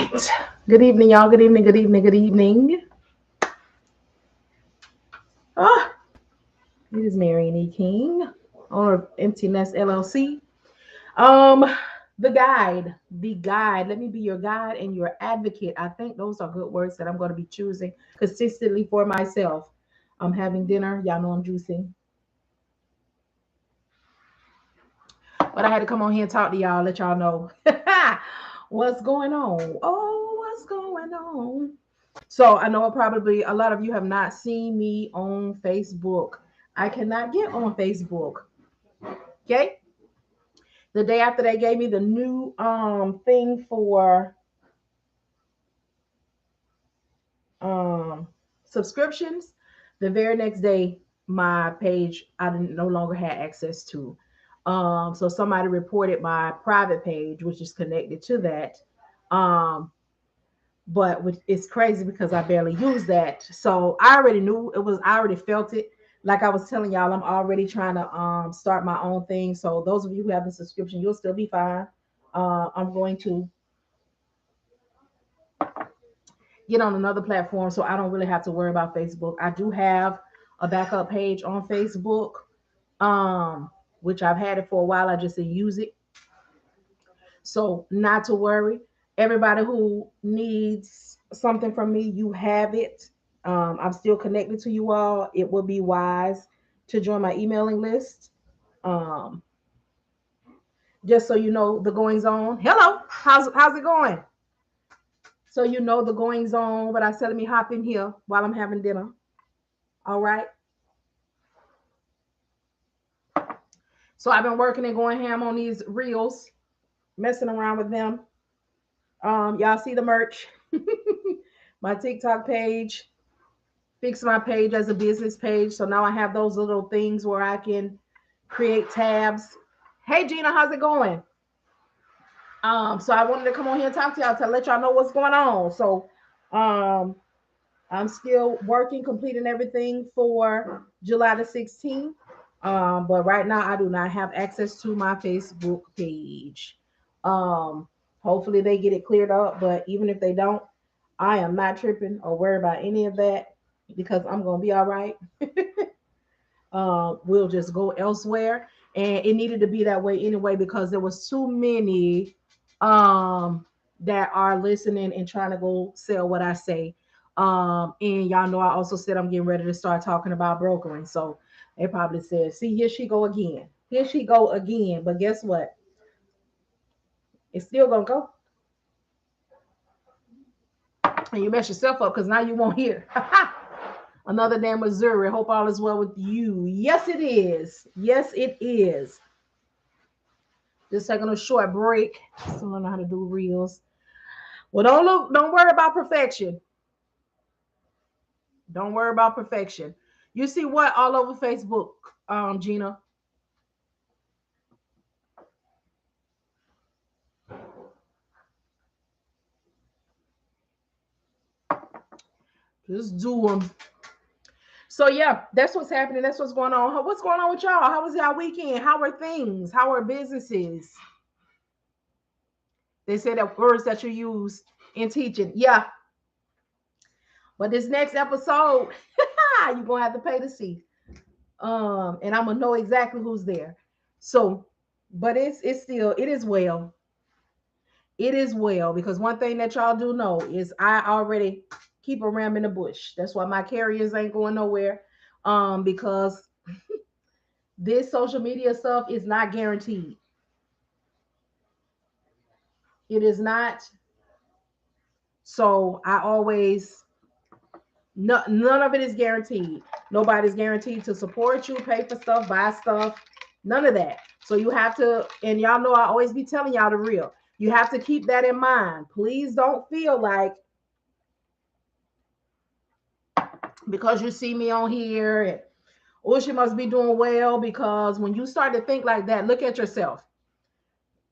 right. Good evening, y'all. Good evening, good evening, good evening. Ah, it is Marian E. King, owner of Empty Nest LLC. Um, the guide, the guide. Let me be your guide and your advocate. I think those are good words that I'm going to be choosing consistently for myself. I'm having dinner. Y'all know I'm juicing. But I had to come on here and talk to y'all, let y'all know what's going on. Oh, what's going on? So I know probably a lot of you have not seen me on Facebook. I cannot get on Facebook. Okay. The day after they gave me the new thing for um subscriptions, the very next day my page I didn't no longer had access to. So somebody reported my private page, which is connected to that. Um, but it's crazy because I barely use that. So I already knew it was. I already felt it. Like I was telling y'all, I'm already trying to start my own thing. So those of you who have the subscription, you'll still be fine. I'm going to get on another platform, so I don't really have to worry about Facebook. I do have a backup page on Facebook, um, which I've had it for a while. I just didn't use it. So not to worry. Everybody who needs something from me, you have it. I'm still connected to you all. It would be wise to join my emailing list. Um, just so you know the goings on. Hello, how's it going? So you know the goings on. But I said let me hop in here while I'm having dinner. All right. So I've been working and going ham on these reels, messing around with them. Y'all see the merch, my TikTok page. Fix my page as a business page. So now I have those little things where I can create tabs. Hey Gina, how's it going? So I wanted to come on here and talk to y'all to let y'all know what's going on. So um I'm still working, completing everything for July the 16th. But right now I do not have access to my Facebook page. Um, Hopefully they get it cleared up, but even if they don't, I am not tripping or worried about any of that because I'm gonna be all right. We'll just go elsewhere. And it needed to be that way anyway because there was too many that are listening and trying to go sell what I say. And y'all know I also said I'm getting ready to start talking about brokering. So they probably said, see, here she go again. Here she go again. But guess what? It's still gonna go. And you mess yourself up because now you won't hear. Another day in Missouri. Hope all is well with you. Yes, it is. Yes, it is. Just taking a short break. Still don't know how to do reels. Well, don't worry about perfection. Don't worry about perfection. You see what all over Facebook, Gina? Just do them. So yeah, that's what's happening. That's what's going on. What's going on with y'all? How was y'all weekend? How are things? How are businesses? They say that words that you use in teaching. Yeah, but this next episode, you're gonna have to pay to see. And I'm gonna know exactly who's there. So, but it's still it is well. It is well because one thing that y'all do know is I already keep a ram in the bush. That's why my carriers ain't going nowhere. Because this social media stuff is not guaranteed. It is not. So I always no, none of it is guaranteed. Nobody's guaranteed to support you, pay for stuff, buy stuff, none of that. So you have to, and y'all know I always be telling y'all the real. You have to keep that in mind. Please don't feel like because you see me on here and oh, she must be doing well. Because when you start to think like that, look at yourself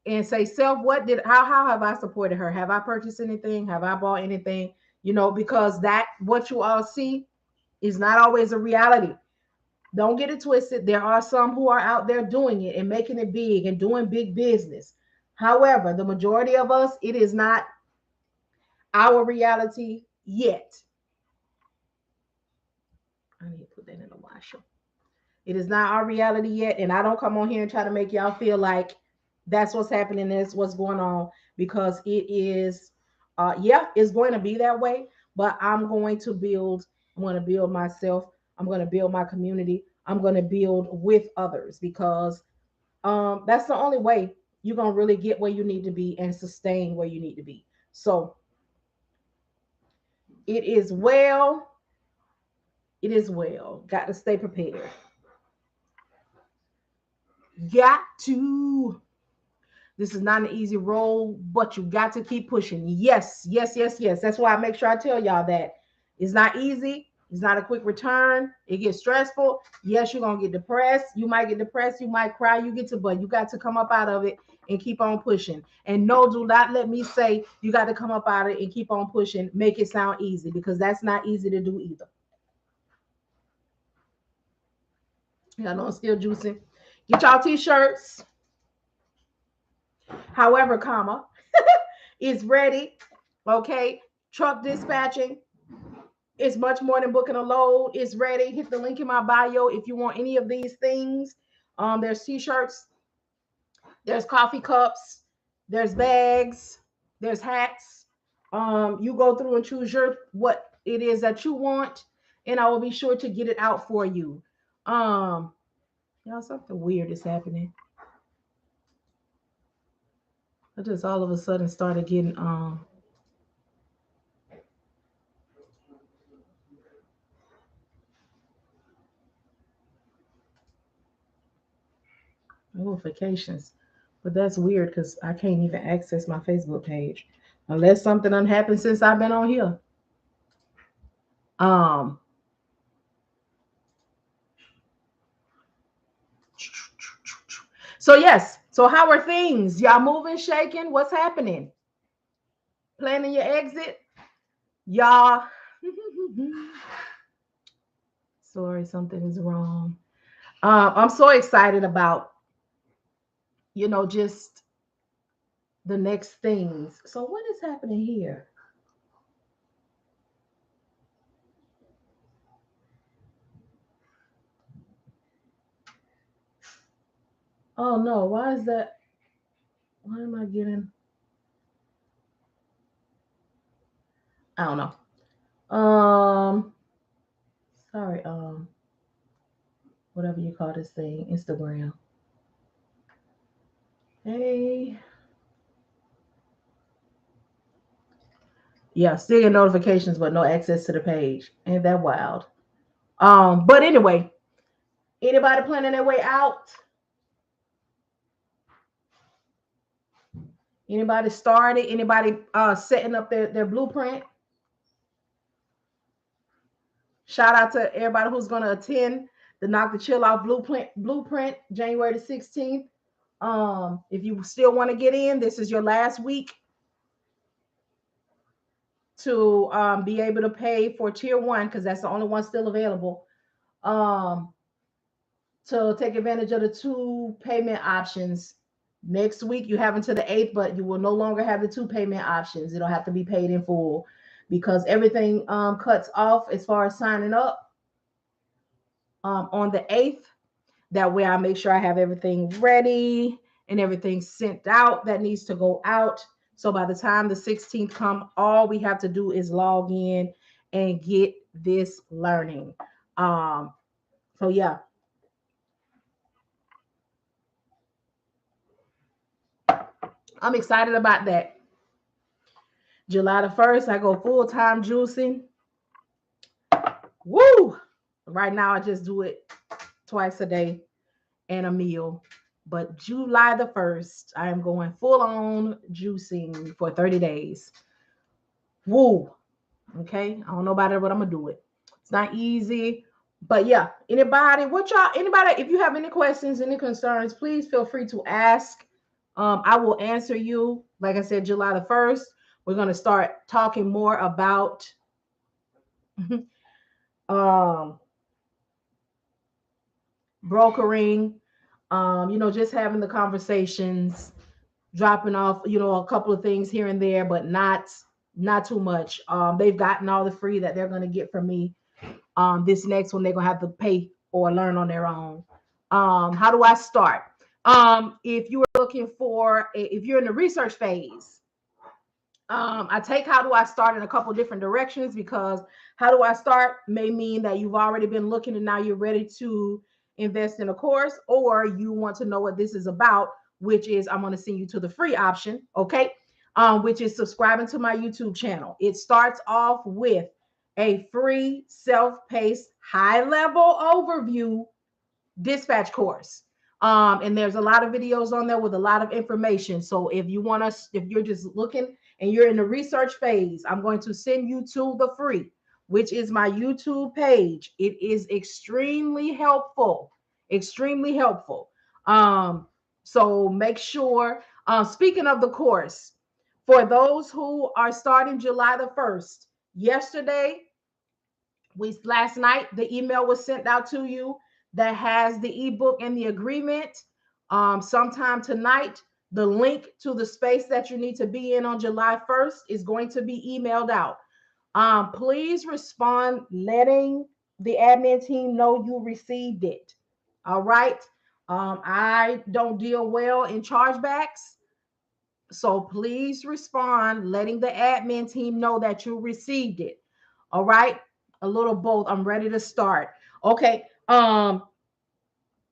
and say, self, what did how have I supported her? Have I purchased anything? Have I bought anything? You know, because that what you all see is not always a reality. Don't get it twisted. There are some who are out there doing it and making it big and doing big business. However, the majority of us, it is not our reality yet. I need to put that in the washer. It is not our reality yet. And I don't come on here and try to make y'all feel like that's what's happening, that's what's going on, because it is, yeah, it's going to be that way. But I'm going to build myself. I'm going to build my community. I'm going to build with others, because that's the only way you're going to really get where you need to be and sustain where you need to be. So it is well. It is well. Got to stay prepared. Got to. This is not an easy role, but you got to keep pushing. Yes, yes, yes, yes. That's why I make sure I tell y'all that it's not easy. It's not a quick return. It gets stressful. Yes, you're gonna get depressed. You might get depressed. You might cry. You get to, but you got to come up out of it and keep on pushing. And no, do not let me say you got to come up out of it and keep on pushing. Make it sound easy, because that's not easy to do either. Y'all know I'm still juicing. Get y'all t-shirts. However, comma, is ready. Okay. Truck dispatching. It's much more than booking a load. It's ready. Hit the link in my bio if you want any of these things. There's t-shirts, there's coffee cups, there's bags, there's hats. You go through and choose your what it is that you want, and I will be sure to get it out for you. Y'all, something weird is happening. I just all of a sudden started getting notifications. But that's weird because I can't even access my Facebook page unless something done happened since I've been on here. Um, so yes. So how are things? Y'all moving, shaking? What's happening? Planning your exit? Y'all. Sorry, something is wrong. I'm so excited about, just the next things. So what is happening here? Oh no, why is that? Why am I getting? I don't know. Sorry, whatever you call this thing, Instagram. Hey. Yeah, still get notifications, but no access to the page. Ain't that wild? But anyway, anybody planning their way out? Anybody started? Anybody setting up their blueprint? Shout out to everybody who's gonna attend the Knock the Chill Off Blueprint January the 16th. If you still want to get in, this is your last week to be able to pay for tier one, because that's the only one still available. To take advantage of the two payment options. Next week you have until the 8th, but you will no longer have the two payment options. It'll have to be paid in full, because everything cuts off as far as signing up on the 8th. That way I make sure I have everything ready and everything sent out that needs to go out. So by the time the 16th come, all we have to do is log in and get this learning. So yeah. I'm excited about that. July the 1st, I go full-time juicing. Woo! Right now I just do it twice a day and a meal. But July the 1st, I am going full on juicing for 30 days. Woo. Okay. I don't know about it, but I'm gonna do it. It's not easy. But yeah, anybody, if you have any questions, any concerns, please feel free to ask. I will answer you. Like I said, July the 1st, we're gonna start talking more about um brokering, just having the conversations, dropping off, a couple of things here and there, but not not too much. They've gotten all the free that they're going to get from me. This next one they're going to have to pay or learn on their own. How do I start? If you are looking for, if you're in the research phase, I take how do I start in a couple different directions, because how do I start may mean that you've already been looking and now you're ready to invest in a course, or you want to know what this is about, which is I'm going to send you to the free option, okay? Which is subscribing to my YouTube channel. It starts off with a free self-paced high-level overview dispatch course. And there's a lot of videos on there with a lot of information. So if you want us, if you're just looking and you're in the research phase, I'm going to send you to the free, which is my YouTube page. It is extremely helpful, extremely helpful. So make sure, speaking of the course, for those who are starting July the 1st, last night, the email was sent out to you that has the ebook and the agreement. Sometime tonight, the link to the space that you need to be in on July 1st is going to be emailed out. Please respond, letting the admin team know you received it. All right. I don't deal well in chargebacks. So please respond, letting the admin team know that you received it. All right. A little both. I'm ready to start. Okay.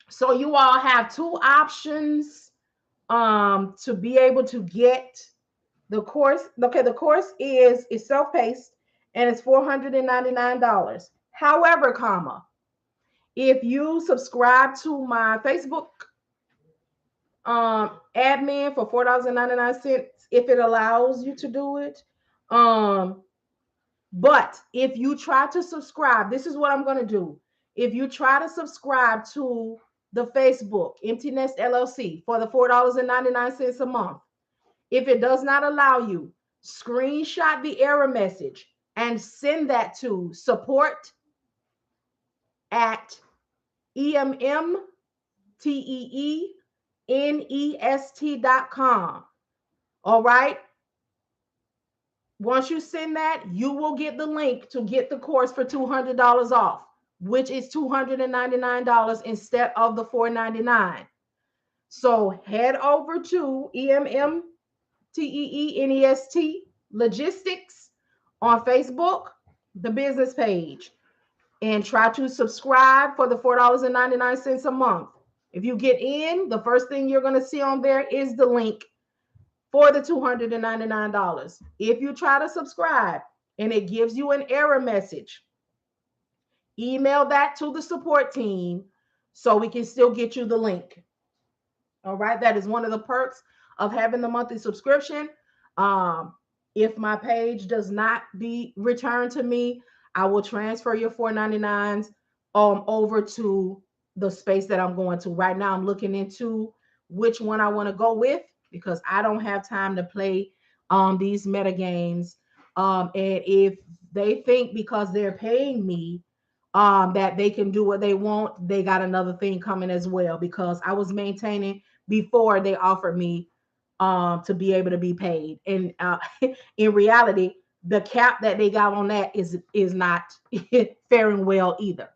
So you all have two options to be able to get the course. Okay, the course is self-paced and it's $499. However, if you subscribe to my Facebook admin for $4.99, if it allows you to do it. But if you try to subscribe, this is what I'm going to do. If you try to subscribe to the Facebook Empty Nest LLC for the $4.99 a month, if it does not allow you, screenshot the error message and send that to support@emmteenest.com. All right. Once you send that, you will get the link to get the course for $200 off, which is $299 instead of the $499. So head over to Emmteenest Logistics on Facebook, the business page, and try to subscribe for the $4.99 a month. If you get in, the first thing you're going to see on there is the link for the $299. If you try to subscribe and it gives you an error message, email that to the support team so we can still get you the link. All right. That is one of the perks of having the monthly subscription. If my page does not be returned to me, I will transfer your $4.99s over to the space that I'm going to. Right now, I'm looking into which one I want to go with, because I don't have time to play these meta games. And if they think because they're paying me that they can do what they want, they got another thing coming as well, because I was maintaining before they offered me to be able to be paid. And in reality, the cap that they got on that is not faring well either.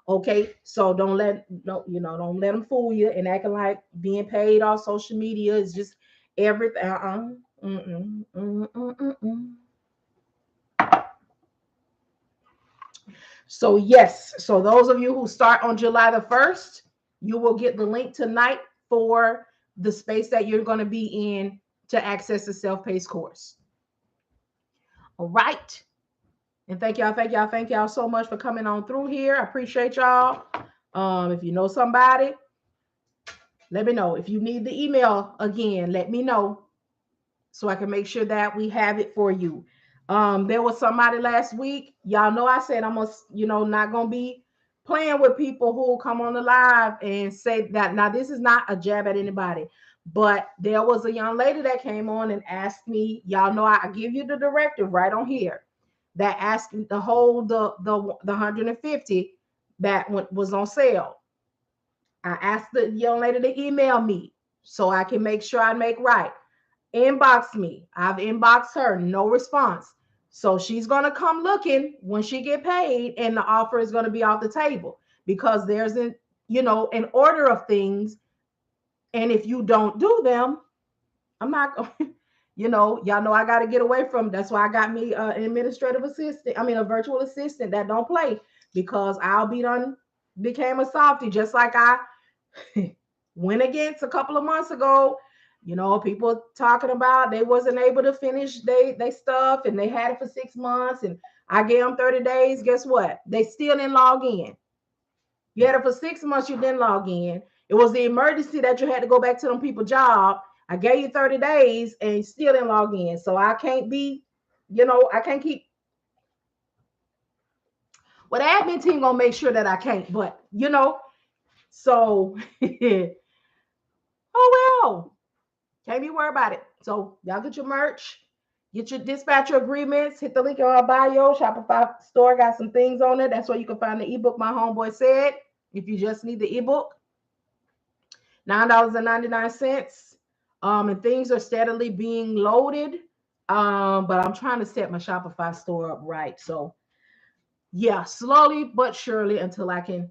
Okay, so don't let them fool you and acting like being paid off social media is just everything. So yes, so those of you who start on July the 1st, you will get the link tonight for the space that you're going to be in to access the self-paced course. All right. And thank y'all so much for coming on through here. I appreciate y'all. If you know somebody, let me know. If you need the email again, let me know so I can make sure that we have it for you. There was somebody last week. Y'all know I said I'm not gonna be playing with people who come on the live and say that. Now, this is not a jab at anybody, but there was a young lady that came on and asked me. Y'all know I give you the directive right on here, that asked me to hold the 150 that was on sale. I asked the young lady to email me so I can make sure I make right. Inbox me. I've inboxed her, no response. So she's going to come looking when she get paid, and the offer is going to be off the table because there's an, an order of things. And if you don't do them, I'm not going, y'all know I got to get away from. That's why I got me an administrative assistant. I mean, a virtual assistant that don't play, because I'll be done, became a softie, just like I went against a couple of months ago. People talking about they wasn't able to finish they stuff, and they had it for 6 months, and I gave them 30 days. Guess what? They still didn't log in. You had it for 6 months, you didn't log in. It was the emergency that you had to go back to them people's job. I gave you 30 days and you still didn't log in. So I can't be, I can't keep. Well, the admin team gonna make sure that I can't, but so oh well. Can't be worried about it. So y'all get your merch, get your dispatcher agreements, hit the link in our bio. Shopify store got some things on it. That's where you can find the ebook My Homeboy Said. If you just need the ebook, $9.99. And things are steadily being loaded. But I'm trying to set my Shopify store up right. So yeah, slowly but surely until I can,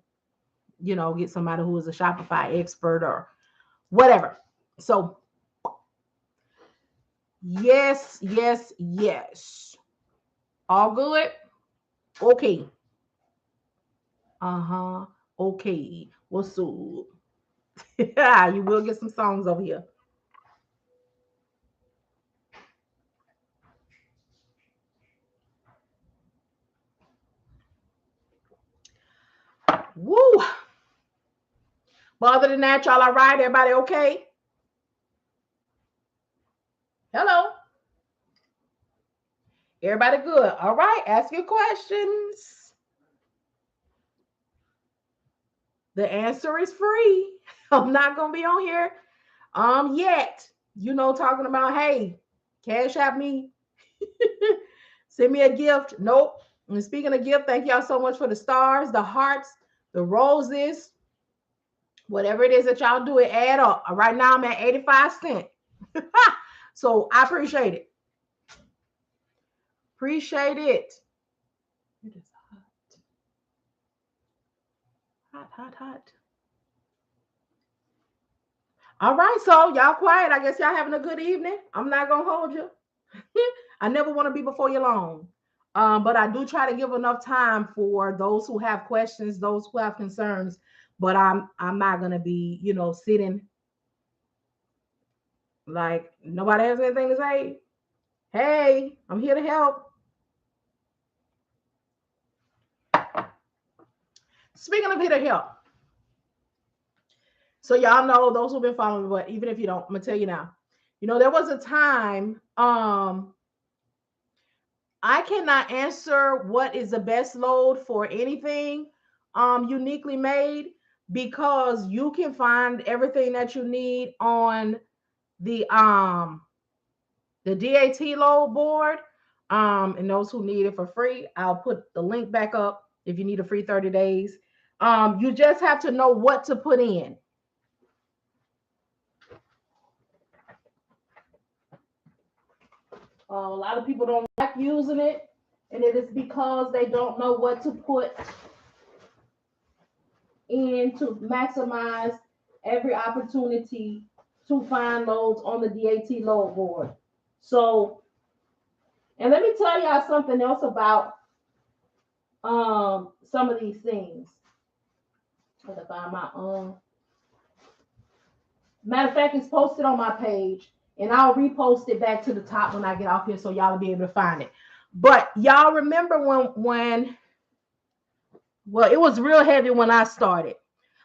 get somebody who is a Shopify expert or whatever. So yes, yes, yes. All good? Okay. Uh-huh. Okay. What's up? You will get some songs over here. Woo. But other than that, y'all all right? Everybody okay? Hello. Everybody good? All right. Ask your questions. The answer is free. I'm not gonna be on here yet. Talking about, hey, cash out me. Send me a gift. Nope. And speaking of gift, thank y'all so much for the stars, the hearts, the roses, whatever it is that y'all do, it add up. Right now I'm at 85 cents. So I appreciate it. Appreciate it. It is hot. Hot, hot, hot. All right, so y'all quiet. I guess y'all having a good evening. I'm not gonna hold you. I never want to be before you long. But I do try to give enough time for those who have questions, those who have concerns. But I'm not gonna be, sitting like nobody has anything to say. Hey, I'm here to help. Speaking of here to help, so y'all know those who've been following me, but even if you don't, I'm gonna tell you now. There was a time I cannot answer what is the best load for anything uniquely made, because you can find everything that you need on the DAT load board. And those who need it for free, I'll put the link back up if you need a free 30 days. You just have to know what to put in. A lot of people don't like using it, and it is because they don't know what to put in to maximize every opportunity to find loads on the DAT load board. So, and let me tell y'all something else about some of these things. I have to find my matter of fact, it's posted on my page, and I'll repost it back to the top when I get off here, so y'all will be able to find it. But y'all remember when well, it was real heavy when I started,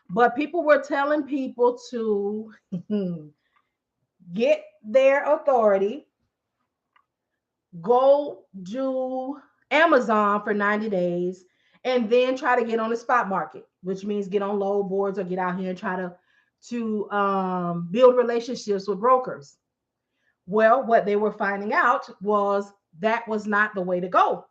but people were telling people to get their authority, go do Amazon for 90 days, and then try to get on the spot market, which means get on load boards or get out here and try to build relationships with brokers. Well, what they were finding out was that was not the way to go.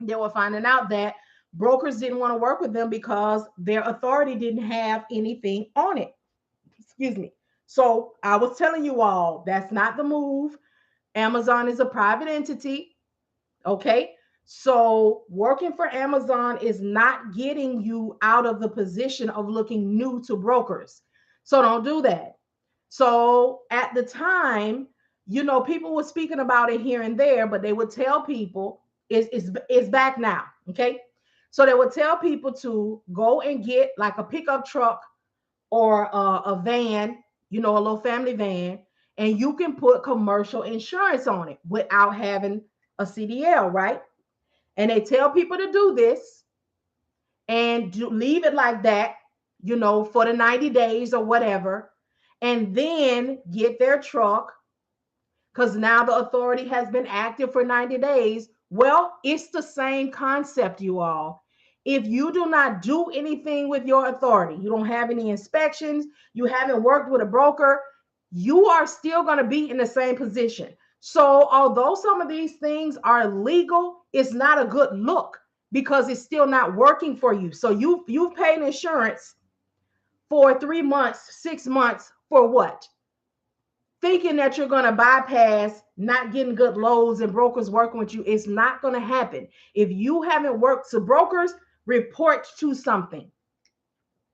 They were finding out that brokers didn't want to work with them because their authority didn't have anything on it. Excuse me. So I was telling you all, that's not the move. Amazon is a private entity. Okay. So working for Amazon is not getting you out of the position of looking new to brokers. So don't do that. So at the time, people were speaking about it here and there, but they would tell people it's back now. Okay. So they would tell people to go and get like a pickup truck or a van, a little family van, and you can put commercial insurance on it without having a CDL, right? And they tell people to do this and leave it like that, for the 90 days or whatever, and then get their truck because now the authority has been active for 90 days. Well, it's the same concept, you all. If you do not do anything with your authority, you don't have any inspections, you haven't worked with a broker, you are still going to be in the same position. So, although some of these things are legal, it's not a good look because it's still not working for you. So, you've paid insurance for 3 months, 6 months for what? Thinking that you're going to bypass not getting good loads and brokers working with you. It's not going to happen. If you haven't worked to brokers, report to something.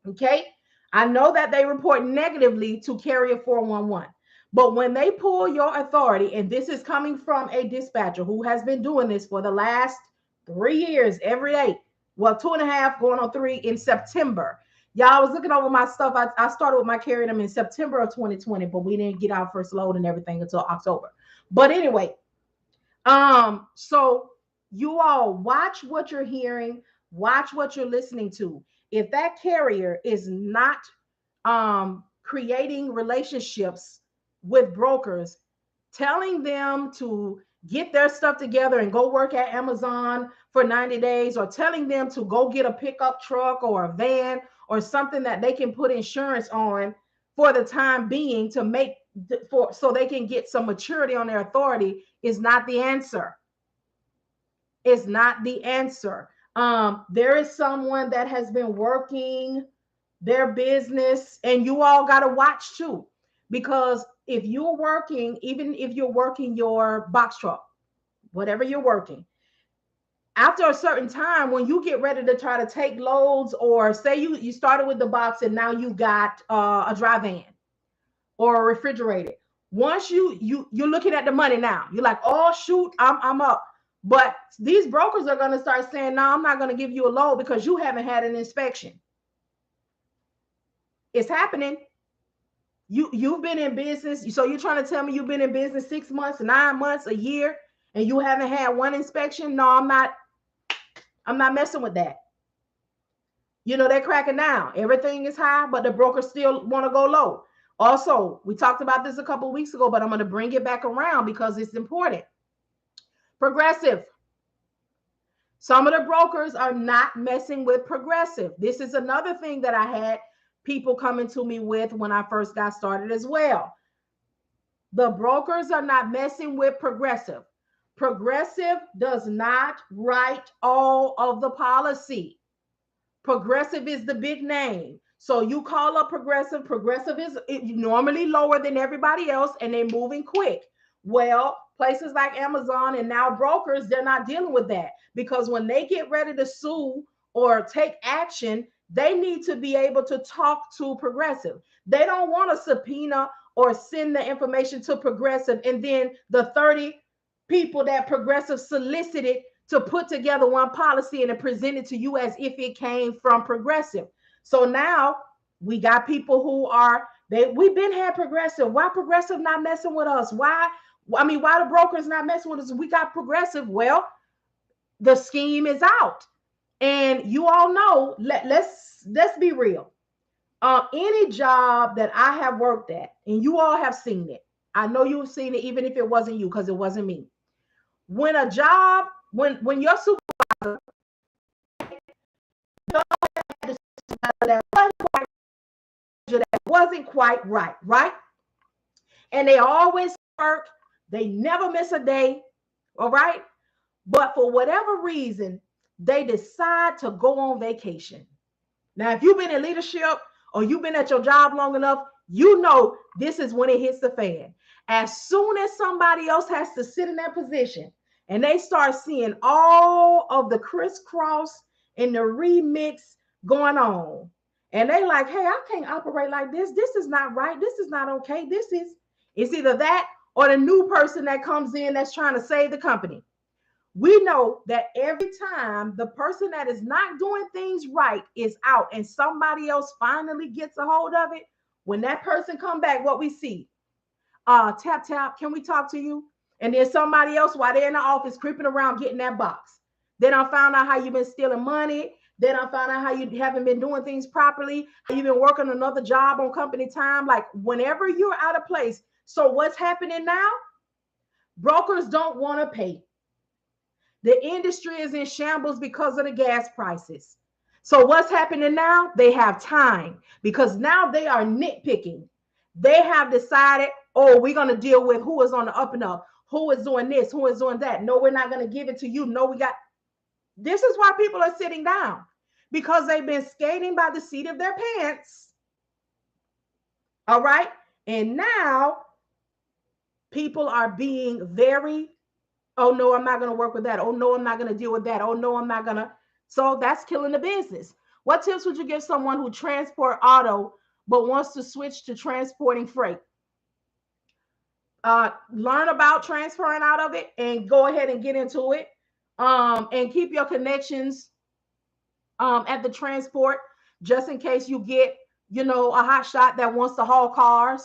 Okay. I know that they report negatively to carrier 411, but when they pull your authority, and this is coming from a dispatcher who has been doing this for the last 3 years every day, well, 2.5 going on 3 in September. Y'all, I was looking over my stuff. I started with my carrying them in September of 2020, but we didn't get our first load and everything until October. But anyway, so you all watch what you're hearing, watch what you're listening to. If that carrier is not creating relationships with brokers, telling them to get their stuff together and go work at Amazon for 90 days, or telling them to go get a pickup truck or a van or something that they can put insurance on for the time being to make for so they can get some maturity on their authority is not the answer. It's not the answer. There is someone that has been working their business, and you all got to watch too, because if you're working, even if you're working your box truck, whatever you're working, after a certain time, when you get ready to try to take loads, or say you started with the box and now you got a dry van or a refrigerator, once you're looking at the money now, you're like, oh shoot, I'm up. But these brokers are going to start saying, no, I'm not going to give you a load because you haven't had an inspection. It's happening. You've been in business, so you're trying to tell me you've been in business 6 months, 9 months, a year, and you haven't had one inspection? No, I'm not messing with that. They're cracking down. Everything is high, but the brokers still want to go low. Also, we talked about this a couple of weeks ago, but I'm going to bring it back around because it's important. Progressive. Some of the brokers are not messing with Progressive. This is another thing that I had people coming to me with when I first got started as well. The brokers are not messing with Progressive. Progressive does not write all of the policy. Progressive is the big name. So you call up Progressive. Progressive is normally lower than everybody else, and they're moving quick. Well, places like Amazon and now brokers, they're not dealing with that, because when they get ready to sue or take action, they need to be able to talk to Progressive. They don't want a subpoena or send the information to Progressive and then the 30 people that Progressive solicited to put together one policy and present it to you as if it came from Progressive. So now we got people who are we've been had Progressive. Why Progressive not messing with us? Why the brokers not messing with us? We got Progressive. Well, the scheme is out. And you all know, let's be real. Any job that I have worked at, and you all have seen it. I know you've seen it, even if it wasn't you, because it wasn't me. When a job, when your supervisor that wasn't quite right? And they always work, they never miss a day, all right? But for whatever reason, they decide to go on vacation. Now, if you've been in leadership or you've been at your job long enough, you know this is when it hits the fan. As soon as somebody else has to sit in that position and they start seeing all of the crisscross and the remix going on. And they like, hey, I can't operate like this. This is not right. This is not okay. It's either that or the new person that comes in that's trying to save the company. We know that every time the person that is not doing things right is out and somebody else finally gets a hold of it, when that person come back, what we see, tap, tap, can we talk to you? And then somebody else, while they're in the office, creeping around getting that box. Then I found out how you've been stealing money. Then I found out how you haven't been doing things properly. How you've been working another job on company time. Like whenever you're out of place. So what's happening now? Brokers don't want to pay. The industry is in shambles because of the gas prices. So what's happening now? They have time because now they are nitpicking. They have decided, oh, we're going to deal with who is on the up and up, who is doing this, who is doing that. No, we're not going to give it to you. No, we got. This is why people are sitting down, because they've been skating by the seat of their pants. All right. And now people are being very, oh, no, I'm not going to work with that. Oh, no, I'm not going to deal with that. Oh, no, I'm not going to. So that's killing the business. What tips would you give someone who transport auto but wants to switch to transporting freight? Learn about transferring out of it and go ahead and get into it. And keep your connections at the transport, just in case you get, a hot shot that wants to haul cars.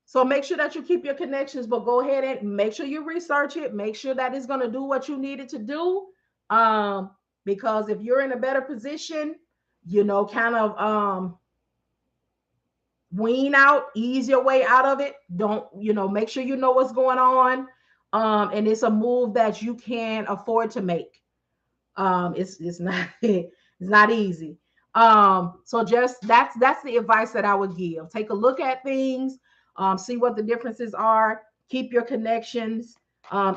So make sure that you keep your connections, but go ahead and make sure you research it. Make sure that it's going to do what you need it to do. Because if you're in a better position, kind of wean out, ease your way out of it. Don't, make sure you know what's going on. And it's a move that you can afford to make. It's not it's not easy. So just that's the advice that I would give. Take a look at things, see what the differences are, keep your connections,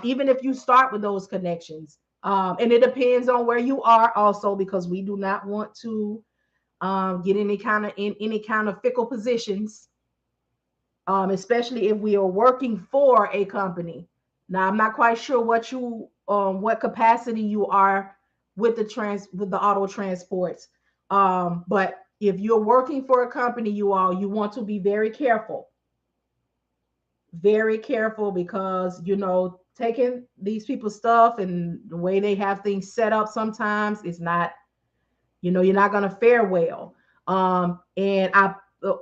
even if you start with those connections. And it depends on where you are also, because we do not want to get in any kind of fickle positions, especially if we are working for a company. Now, I'm not quite sure what capacity you are with the auto transports. But if you're working for a company, you want to be very careful. Very careful, because, taking these people's stuff and the way they have things set up sometimes, it's not, you're not going to fare well. And I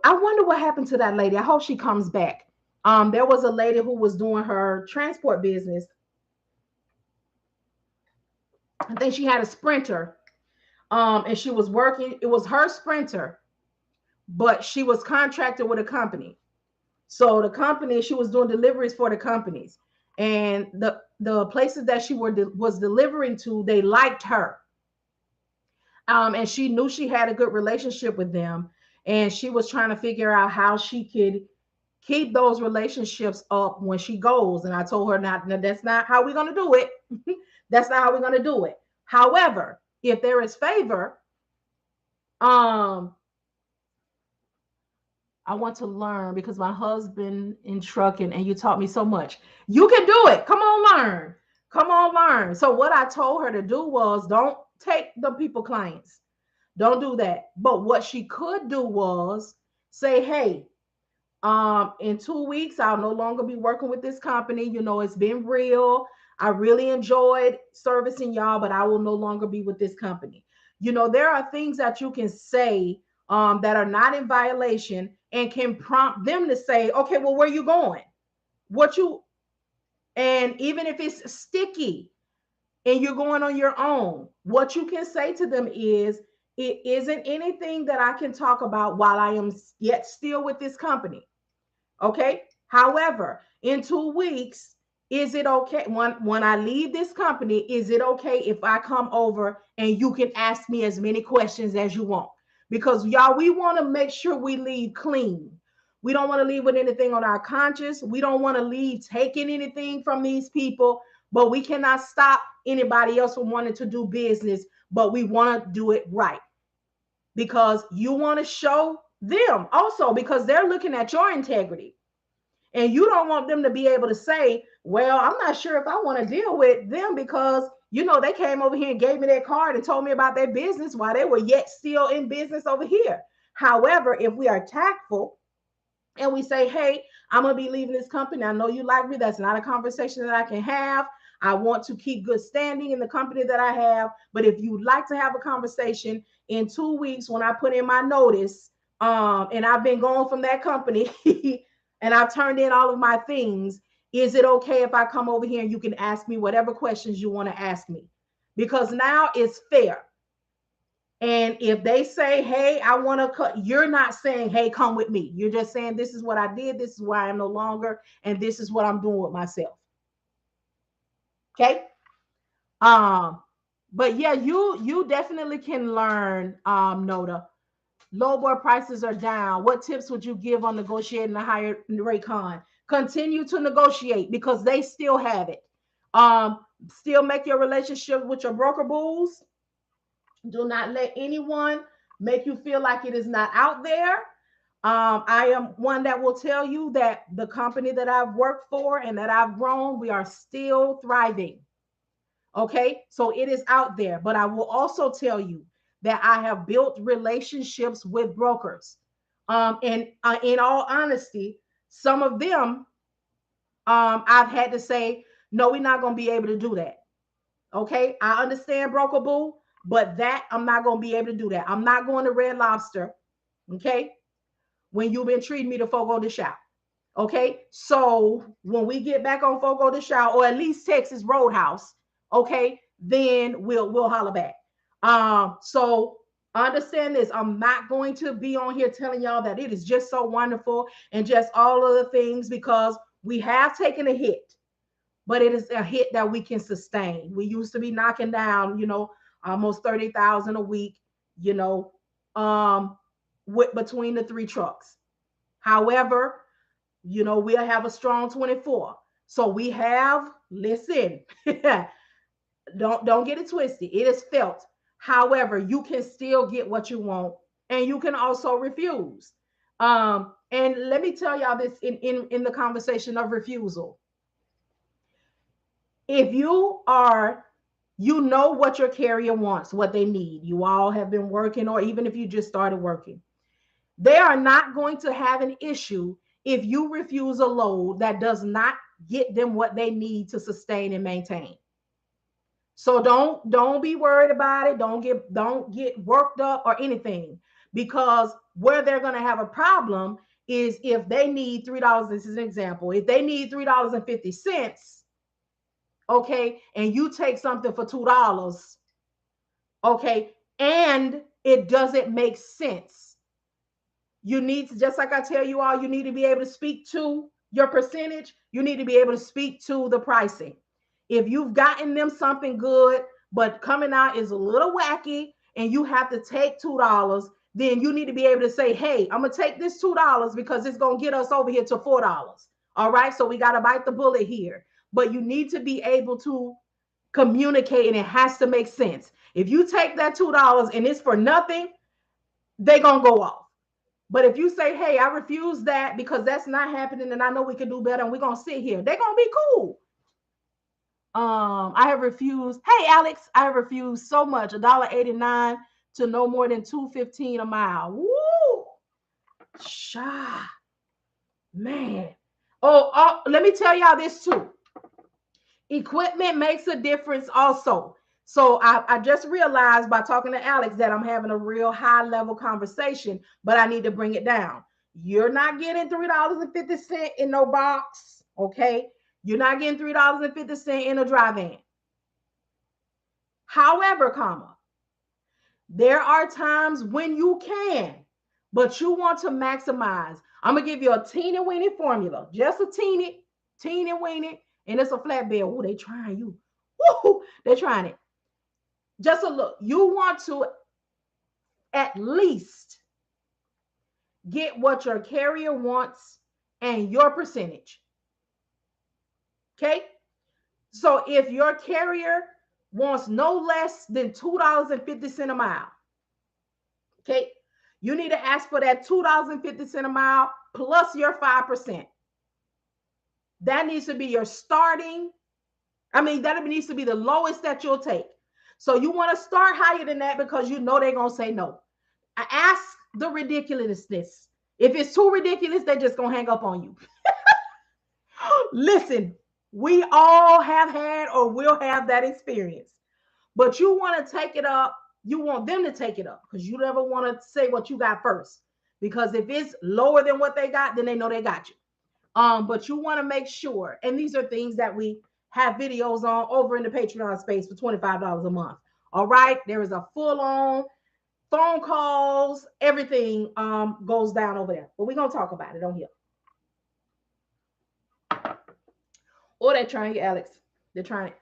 wonder what happened to that lady. I hope she comes back. There was a lady who was doing her transport business. I think she had a Sprinter, and she was working. It was her Sprinter, but she was contracted with a company. So the company, she was doing deliveries for the companies, and the places that she was delivering to, they liked her, and she knew she had a good relationship with them, and she was trying to figure out how she could keep those relationships up when she goes. And I told her, not, that's not how we're going to do it. That's not how we're going to do it. However, if there is favor, I want to learn, because my husband in trucking, and you taught me so much. You can do it. Come on, learn. Come on, learn. So what I told her to do was, don't take the people clients. Don't do that. But what she could do was say, hey, in 2 weeks, I'll no longer be working with this company. It's been real. I really enjoyed servicing y'all, but I will no longer be with this company. There are things that you can say that are not in violation and can prompt them to say, okay, well, where you going? And even if it's sticky and you're going on your own, what you can say to them is, it isn't anything that I can talk about while I am yet still with this company. Okay. However, in 2 weeks, is it okay when I leave this company? Is it okay if I come over and you can ask me as many questions as you want? Because y'all, we want to make sure we leave clean. We don't want to leave with anything on our conscience. We don't want to leave taking anything from these people, but we cannot stop anybody else from wanting to do business, but we want to do it right, because you want to show them also, because they're looking at your integrity. And you don't want them to be able to say, Well, I'm not sure if I want to deal with them because, they came over here and gave me their card and told me about their business while they were yet still in business over here. However, if we are tactful and we say, hey, I'm going to be leaving this company. I know you like me. That's not a conversation that I can have. I want to keep good standing in the company that I have. But if you'd like to have a conversation in 2 weeks when I put in my notice, and I've been gone from that company and I've turned in all of my things, is it okay if I come over here and you can ask me whatever questions you want to ask me? Because now it's fair. And if they say, hey, I want to cut, you're not saying, hey, come with me. You're just saying, this is what I did. This is why I'm no longer. And this is what I'm doing with myself. Okay. But yeah, you definitely can learn, Noda. Low board prices are down. What tips would you give on negotiating a higher rate con? Continue to negotiate because they still have it. Still make your relationship with your broker bulls. Do not let anyone make you feel like it is not out there. I am one that will tell you that the company that I've worked for and that I've grown, we are still thriving. Okay, so it is out there, but I will also tell you that I have built relationships with brokers. And in all honesty, some of them, I've had to say, no, we're not going to be able to do that. Okay, I understand, broker boo, but that I'm not going to be able to do that. I'm not going to Red Lobster. Okay, when you've been treating me to Fogo de Chao. Okay, so when we get back on Fogo de Chao, or at least Texas Roadhouse, okay, then we'll holler back. So understand this. I'm not going to be on here telling y'all that it is just so wonderful and just all of the things, because we have taken a hit, but it is a hit that we can sustain. We used to be knocking down, almost 30,000 a week, with between the three trucks. However, we'll have a strong 24. So we have, listen, don't get it twisted. It is felt. However, you can still get what you want, and you can also refuse. And let me tell y'all this in the conversation of refusal. If you know what your carrier wants, what they need, you all have been working, or even if you just started working, they are not going to have an issue if you refuse a load that does not get them what they need to sustain and maintain. So don't be worried about it. Don't get worked up or anything, because where they're going to have a problem is if they need $3. This is an example. If they need $3.50, okay, and you take something for $2, okay, and it doesn't make sense. You need to, just like I tell you all, you need to be able to speak to your percentage. You need to be able to speak to the pricing. If you've gotten them something good, but coming out is a little wacky and you have to take $2, then you need to be able to say, hey, I'm going to take this $2 because it's going to get us over here to $4. All right. So we got to bite the bullet here. But you need to be able to communicate, and it has to make sense. If you take that $2 and it's for nothing, they're going to go off. But if you say, hey, I refuse that because that's not happening and I know we can do better and we're going to sit here, they're going to be cool. I have refused. Hey, Alex, I have refused so much, $1.89 to no more than $2.15 a mile. Woo! Sha, man. Let me tell y'all this too. Equipment makes a difference also. So I just realized by talking to Alex that I'm having a real high level conversation, but I need to bring it down. You're not getting $3.50 in no box, okay? You're not getting $3.50 in a dry van. However, there are times when you can, but you want to maximize. I'm gonna give you a teeny weeny formula, just a teeny weeny, and it's a flatbed. Oh, they trying you. Woo, they're trying it. Just a look. You want to at least get what your carrier wants and your percentage. Okay. So if your carrier wants no less than $2.50 a mile, okay, you need to ask for that $2.50 a mile plus your 5%. That needs to be your starting. I mean, that needs to be the lowest that you'll take. So you want to start higher than that because you know they're going to say no. I ask the ridiculousness. If it's too ridiculous, they're just going to hang up on you. Listen, we all have had or will have that experience. But you want to take it up. You want them to take it up because you never want to say what you got first. Because if it's lower than what they got, then they know they got you. But you want to make sure, and these are things that we have videos on over in the Patreon space for $25 a month. All right. There is a full-on phone calls, everything goes down over there. But we're gonna talk about it on here. Oh, they're trying, Alex. They're trying.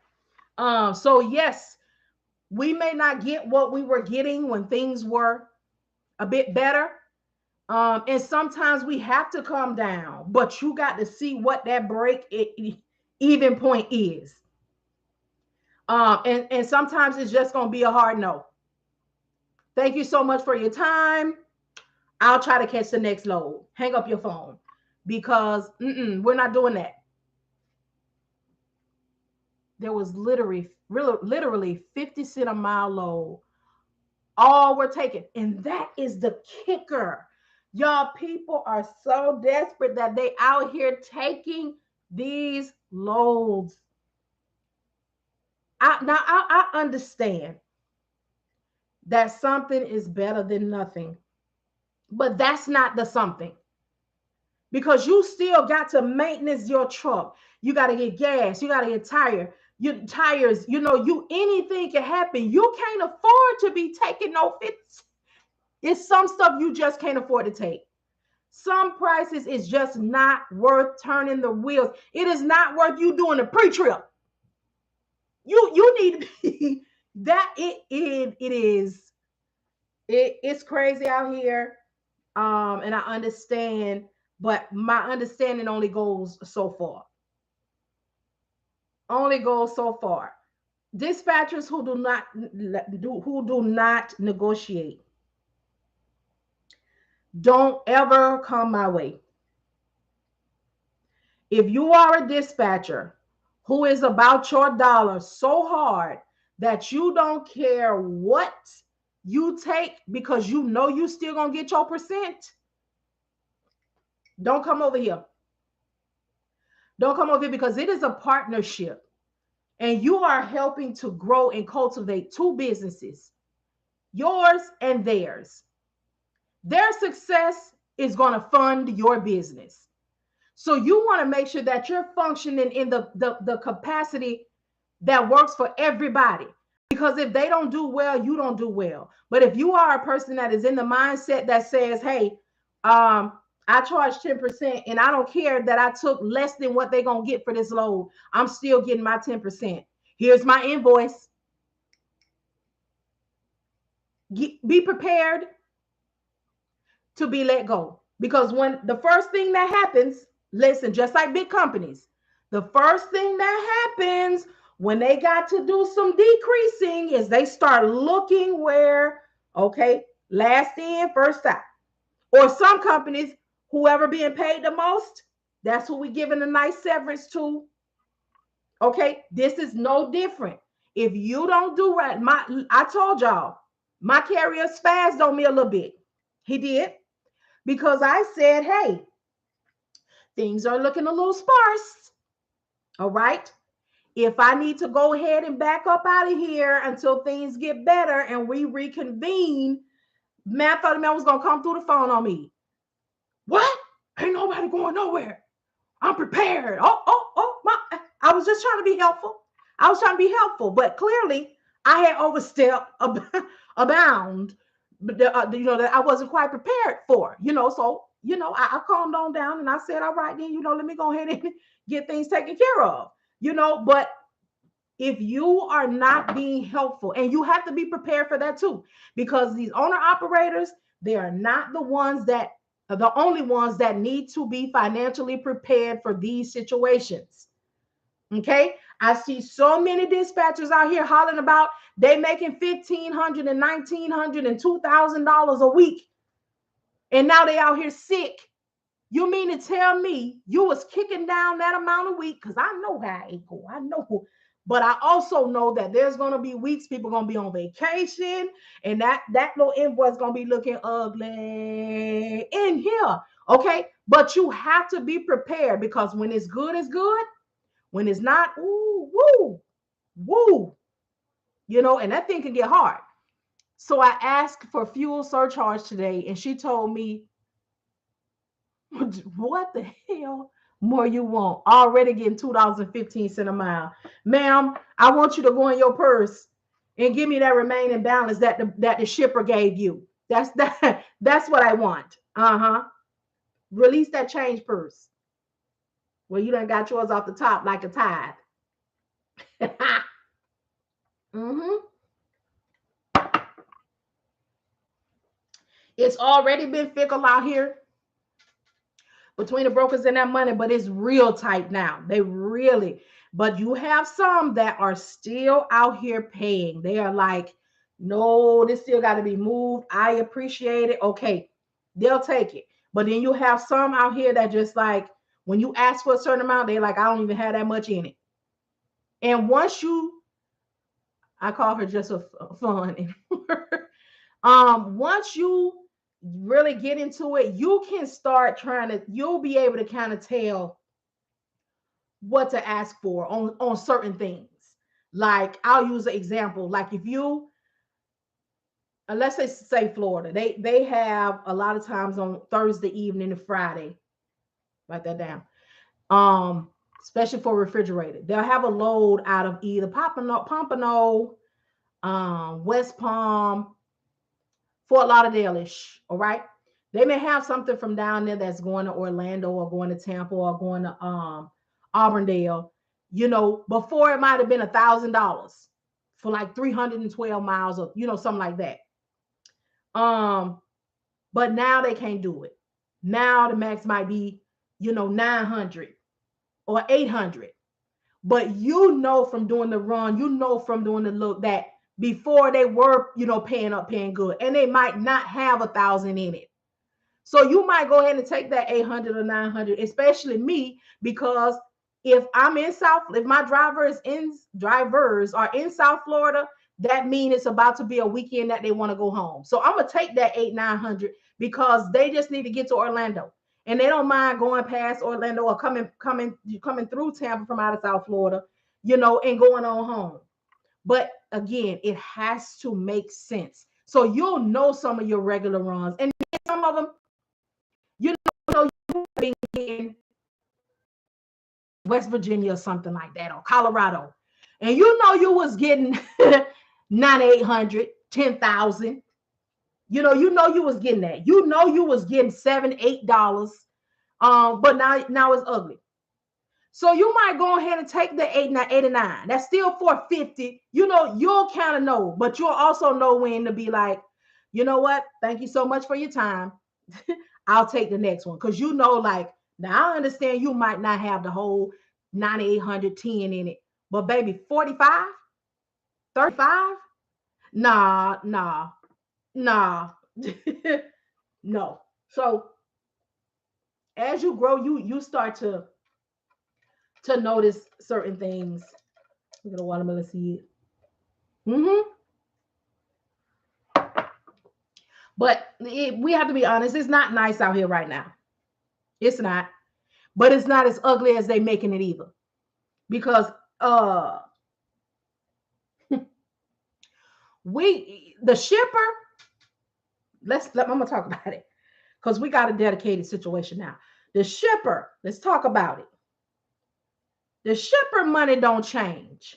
So yes, we may not get what we were getting when things were a bit better. And sometimes we have to come down, but you got to see what that even point is. And sometimes it's just gonna be a hard no. Thank you so much for your time. I'll try to catch the next load. Hang up your phone because we're not doing that. There was literally 50 cent a mile load. All we're taking. And that is the kicker. Y'all, people are so desperate that they out here taking these loads. I understand that something is better than nothing. But that's not the something. Because you still got to maintenance your truck. You got to get gas. You got to get tires. You know, anything can happen. You can't afford to be taking no fits. It's some stuff you just can't afford to take. Some prices is just not worth turning the wheels. It is not worth you doing a pre-trip. You need to be that it is. It's crazy out here. And I understand, but my understanding only goes so far. Only goes so far. Dispatchers who do not negotiate, don't ever come my way. If you are a dispatcher who is about your dollar so hard that you don't care what you take because you know you still gonna get your percent, don't come over here. Don't come over here because it is a partnership and you are helping to grow and cultivate two businesses, yours and theirs. Their success is going to fund your business. So you want to make sure that you're functioning in the capacity that works for everybody. Because if they don't do well, you don't do well. But if you are a person that is in the mindset that says, hey, I charge 10% and I don't care that I took less than what they're going to get for this load, I'm still getting my 10%. Here's my invoice. Be prepared to be let go. Because when the first thing that happens, listen, just like big companies, the first thing that happens when they got to do some decreasing is they start looking where, okay, last in, first out. Or some companies, whoever being paid the most, that's who we giving a nice severance to. Okay, this is no different. If you don't do right, I told y'all, my carrier spazzed on me a little bit. He did. Because I said, hey, things are looking a little sparse. All right. If I need to go ahead and back up out of here until things get better and we reconvene, man, I thought the man was going to come through the phone on me. What? Ain't nobody going nowhere. I'm prepared. I was just trying to be helpful. I was trying to be helpful, but clearly I had overstepped a bound, that I wasn't quite prepared for, so, I calmed on down and I said, all right, then, let me go ahead and get things taken care of, but if you are not being helpful, and you have to be prepared for that too, because these owner operators, they are not the only ones that need to be financially prepared for these situations. Okay. I see so many dispatchers out here hollering about they making $1,500 and $1,900 and $2,000 a week. And now they out here sick You mean to tell me you was kicking down that amount a week? Because I know how it go. I know. But I also know that there's going to be weeks people going to be on vacation, and that little invoice going to be looking ugly in here. Okay? But you have to be prepared, because when it's good, it's good. When it's not, ooh, woo, woo, and that thing can get hard. So I asked for fuel surcharge today, and she told me, what the hell more you want? Already getting $2.15 a mile. Ma'am, I want you to go in your purse and give me that remaining balance that the shipper gave you. That's what I want. Uh-huh. Release that change purse. Well, you done got yours off the top like a tithe. Mm-hmm. It's already been fickle out here between the brokers and that money, but it's real tight now. They really, but you have some that are still out here paying. They are like, no, this still got to be moved. I appreciate it. Okay, they'll take it. But then you have some out here that just like, when you ask for a certain amount, they're like, I don't even have that much in it. And once I call her just a fun. Once you really get into it, you can start you'll be able to kind of tell what to ask for on certain things. Like, I'll use an example. Like, if you, let's say Florida, they have a lot of times on Thursday evening and Friday, write that down. Especially for refrigerated, they'll have a load out of either Pompano, West Palm, Fort Lauderdale-ish, all right? They may have something from down there that's going to Orlando or going to Tampa or going to Auburndale. Before it might have been $1,000 for like 312 miles of, something like that. But now they can't do it. Now the max might be, 900 or 800. But from doing the run, from doing the look, that before they were, paying good, and they might not have 1,000 in it. So you might go ahead and take that 800 or 900, especially me, because if my drivers are in South Florida, that means it's about to be a weekend that they want to go home. So I'm gonna take that 800-900 because they just need to get to Orlando, and they don't mind going past Orlando or coming through Tampa from out of South Florida, and going on home. But again, it has to make sense. So you'll know some of your regular runs, and some of them, you've been in West Virginia or something like that, or Colorado, and you was getting 9,800, 10,000. You was getting that. You was getting $7-8. But now it's ugly. So you might go ahead and take the 89. That's still $450. You'll kind of know, but you'll also know when to be like, you know what? Thank you so much for your time. I'll take the next one. Because like, now I understand you might not have the whole 9,810 in it, but baby, 45, 35? Nah. No. So as you grow, you start to notice certain things. Look at the watermelon seed. But we have to be honest, it's not nice out here right now. It's not. But it's not as ugly as they making it either. Because the shipper, I'm gonna talk about it, because we got a dedicated situation now. The shipper, let's talk about it. The shipper money don't change.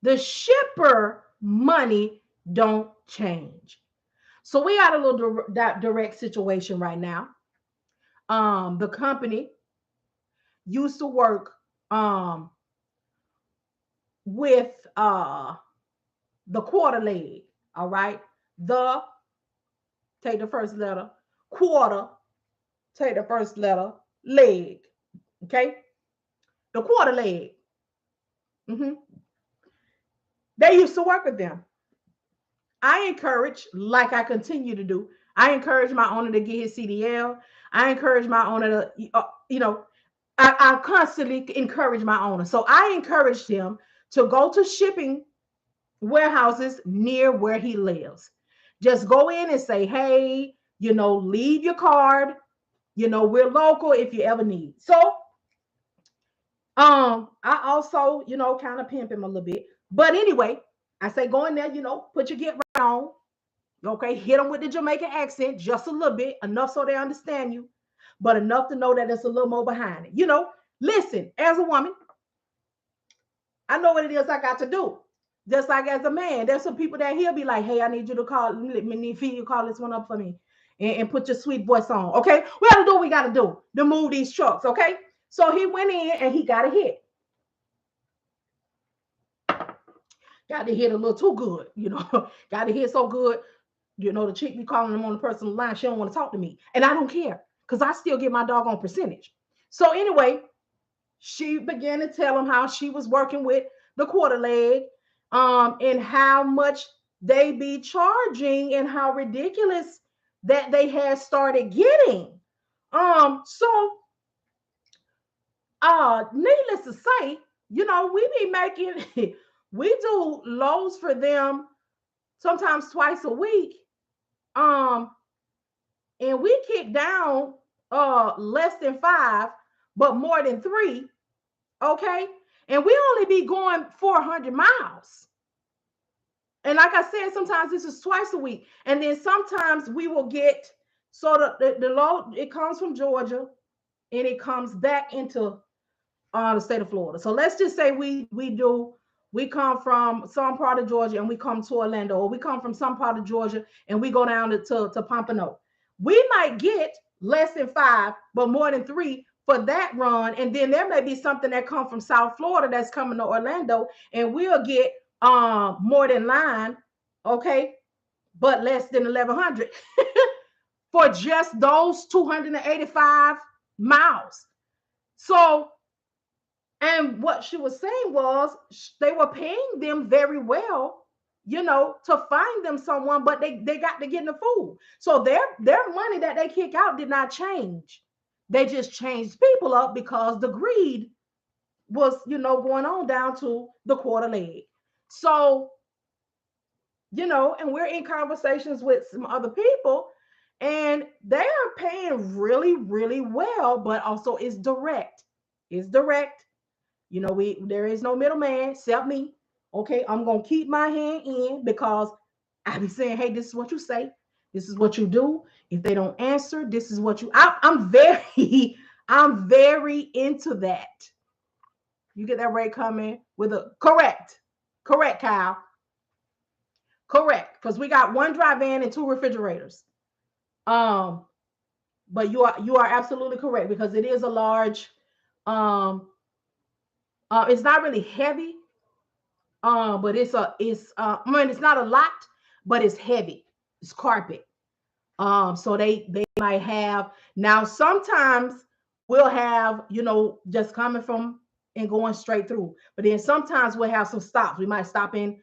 The shipper money don't change. So we got a little direct situation right now. The company used to work with the quarter leg. All right. Take the first letter, quarter, take the first letter, leg. Okay. The quarter leg. They used to work with them. I encourage, like I continue to do, I encourage my owner to get his CDL. I encourage my owner to, I constantly encourage my owner. So I encouraged him to go to shipping warehouses near where he lives. Just go in and say, hey, leave your card. We're local if you ever need. So I also, kind of pimp him a little bit. But anyway, I say go in there, put your get right on. Okay, hit them with the Jamaican accent just a little bit, enough so they understand you, but enough to know that there's a little more behind it. Listen, as a woman, I know what it is I got to do. Just like as a man, there's some people that he'll be like, hey, I need you to call, let me need you call this one up for me and put your sweet voice on. Okay, we got to do what we got to do to move these trucks. Okay, so he went in and he got a hit. Got to hit a little too good, got to hit so good. The chick be calling them on the personal line. She don't want to talk to me. And I don't care because I still get my doggone percentage. So anyway, she began to tell him how she was working with the quarter leg, and how much they be charging and how ridiculous that they had started getting. So needless to say, we be making we do loads for them sometimes twice a week. And we kick down less than 5, but more than 3. Okay, and we only be going 400 miles. And like I said, sometimes this is twice a week, and then sometimes we will get, so the load, it comes from Georgia and it comes back into the state of Florida. So let's just say we come from some part of Georgia and we come to Orlando, or we come from some part of Georgia and we go down to Pompano. We might get less than 5, but more than 3 for that run. And then there may be something that come from South Florida that's coming to Orlando, and we'll get more than line, okay, but less than 1,100 for just those 285 miles. So, and what she was saying was they were paying them very well, to find them someone, but they got to get in the food. So their money that they kick out did not change. They just changed people up because the greed was, going on down to the quarter leg. So, and we're in conversations with some other people, and they are paying really, really well, but also it's direct. It's direct. There is no middleman except me. Okay, I'm gonna keep my hand in because I be saying, hey, this is what you say, this is what you do. If they don't answer, this is what you. I'm very, I'm very into that. You get that rate coming with a correct, Kyle, correct, because we got 1 dry van and 2 refrigerators. But you are absolutely correct because it is a large. It's not really heavy, but it's it's not a lot, but it's heavy. It's carpet. So they might have, now sometimes we'll have, just coming from and going straight through, but then sometimes we'll have some stops. We might stop in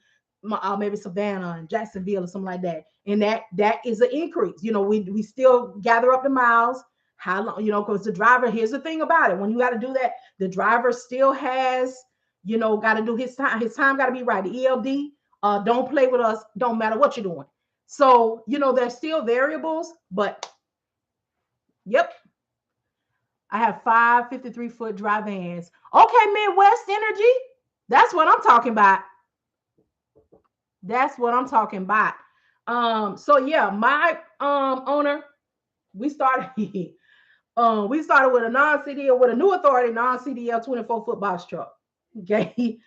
maybe Savannah and Jacksonville or something like that, and that is an increase. We still gather up the miles. How long, because the driver, here's the thing about it, when you got to do that, the driver still has, got to do his time. His time got to be right. The ELD, don't play with us, don't matter what you're doing. So, there's still variables, but yep. I have 5 53-foot dry vans. Okay, Midwest Energy. That's what I'm talking about. That's what I'm talking about. So yeah, my owner, we started with a non-CDL, with a new authority non-CDL 24-foot box truck. Okay.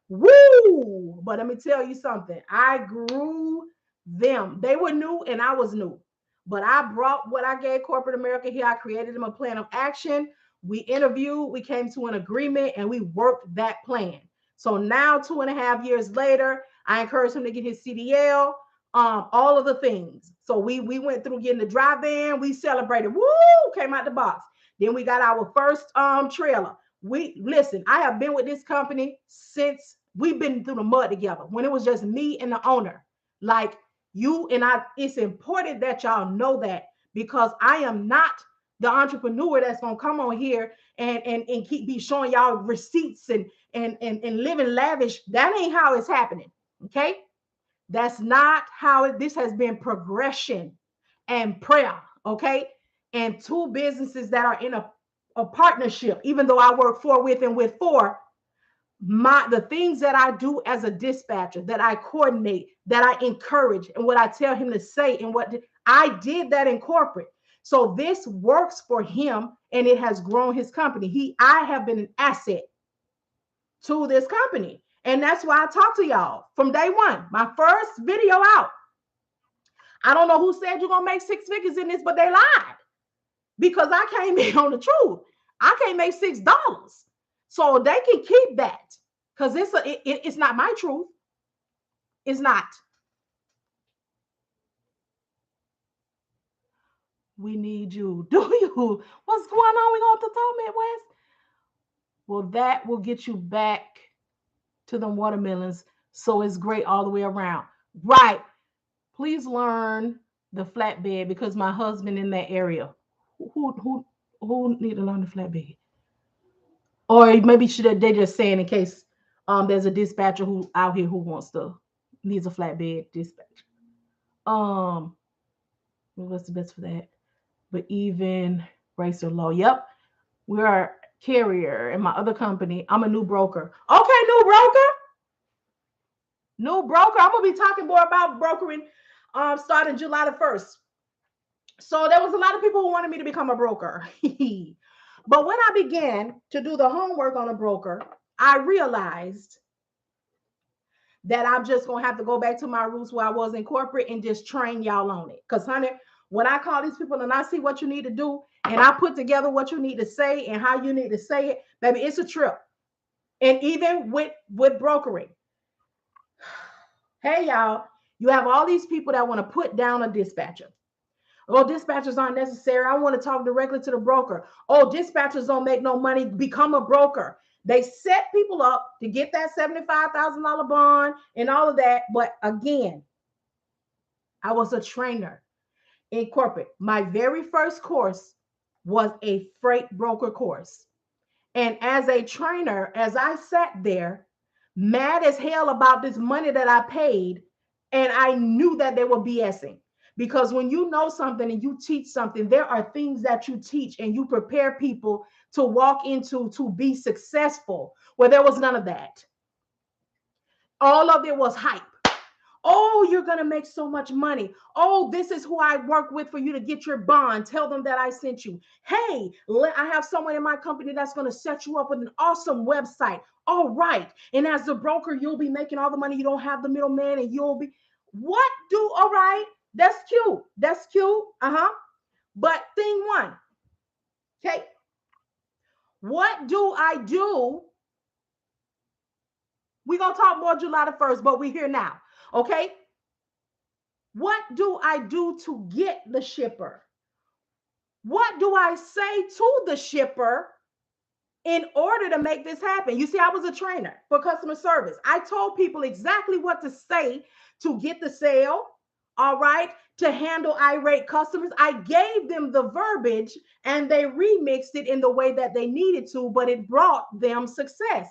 Woo! But let me tell you something. I grew them. They were new and I was new. But I brought what I gave corporate America here. I created them a plan of action. We interviewed, we came to an agreement, and we worked that plan. So now, 2.5 years later, I encouraged him to get his CDL, all of the things. So we went through getting the dry van. We celebrated. Woo! Came out the box. Then we got our first trailer. Listen, I have been with this company since we've been through the mud together, when it was just me and the owner. Like, It's important that y'all know that, because I am not the entrepreneur that's gonna come on here and keep be showing y'all receipts and living lavish. That ain't how it's happening. Okay. That's not how this has been progression and prayer. Okay. And two businesses that are in a partnership, even though I work for with and with for, the things that I do as a dispatcher, that I coordinate, that I encourage, and what I tell him to say, and what I did that in corporate. So this works for him, and it has grown his company. I have been an asset to this company, and that's why I talk to y'all from day one. My first video out, I don't know who said you're gonna make six figures in this, but they lied, because I came in on the truth. I can't make $6, so they can keep that, because it's not my truth. It's not. We need you. Do you? What's going on? We going to talk Midwest? Well, that will get you back to the watermelons. So it's great all the way around. Right. Please learn the flatbed, because my husband in that area. Who need to learn the flatbed? Or maybe they just saying in case there's a dispatcher who out here who needs a flatbed dispatch. What's the best for that? But even racer law. Yep. We are carrier in my other company. I'm a new broker. Okay, new broker. New broker. I'm gonna be talking more about brokering starting July the 1st. So there was a lot of people who wanted me to become a broker. But when I began to do the homework on a broker, I realized that I'm just gonna have to go back to my roots where I was in corporate and just train y'all on it. Because, honey, when I call these people and I see what you need to do, and I put together what you need to say and how you need to say it, baby, it's a trip. And even with brokering, hey, y'all, you have all these people that want to put down a dispatcher. Oh, dispatchers aren't necessary. I want to talk directly to the broker. Oh, dispatchers don't make no money. Become a broker. They set people up to get that $75,000 bond and all of that. But again, I was a trainer in corporate. My very first course was a freight broker course. And as a trainer, as I sat there, mad as hell about this money that I paid, and I knew that they were BSing. Because when you know something and you teach something, there are things that you teach and you prepare people to walk into to be successful, where there was none of that. All of it was hype. Oh, you're going to make so much money. Oh, this is who I work with for you to get your bond. Tell them that I sent you. Hey, I have someone in my company that's going to set you up with an awesome website. All right. And as the broker, you'll be making all the money. You don't have the middleman, and you'll be all right. That's cute. That's cute. But thing one, okay. What do I do? We're going to talk more July the 1st, but we're here now. Okay. What do I do to get the shipper? What do I say to the shipper in order to make this happen? You see, I was a trainer for customer service. I told people exactly what to say to get the sale. All right. To handle irate customers. I gave them the verbiage and they remixed it in the way that they needed to, but it brought them success.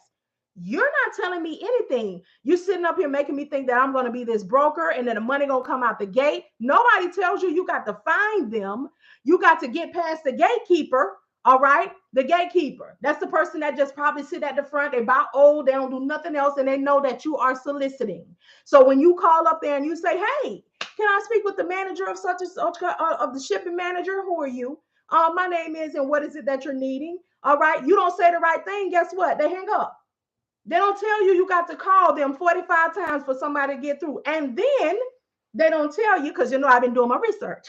You're not telling me anything. You're sitting up here making me think that I'm going to be this broker and that the money going to come out the gate. Nobody tells you you got to find them. You got to get past the gatekeeper. All right. The gatekeeper. That's the person that just probably sit at the front. They're about old. They don't do nothing else. And they know that you are soliciting. So when you call up there and you say, hey, can I speak with the manager of such and such, of the shipping manager? Who are you? My name is, and what is it that you're needing? All right. You don't say the right thing. Guess what? They hang up. They don't tell you you got to call them 45 times for somebody to get through. And then they don't tell you, because I've been doing my research.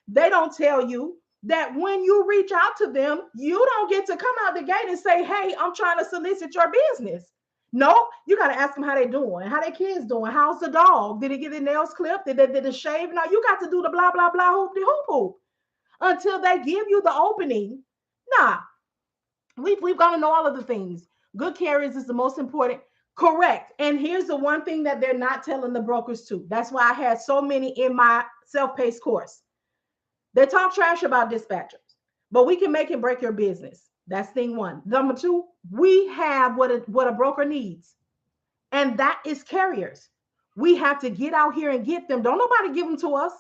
They don't tell you that when you reach out to them, you don't get to come out the gate and say, hey, I'm trying to solicit your business. No, you got to ask them how they doing, how their kids doing, how's the dog? Did he get his nails clipped? Did they shave? No, you got to do the blah, blah, blah, hoop, de hoop, hoop until they give you the opening. Nah, we've got to know all of the things. Good carriers is the most important. Correct. And here's the one thing that they're not telling the brokers too. That's why I had so many in my self-paced course. They talk trash about dispatchers, but we can make and break your business. That's thing one. Number two, we have what a broker needs, and that is carriers. We have to get out here and get them. Don't nobody give them to us.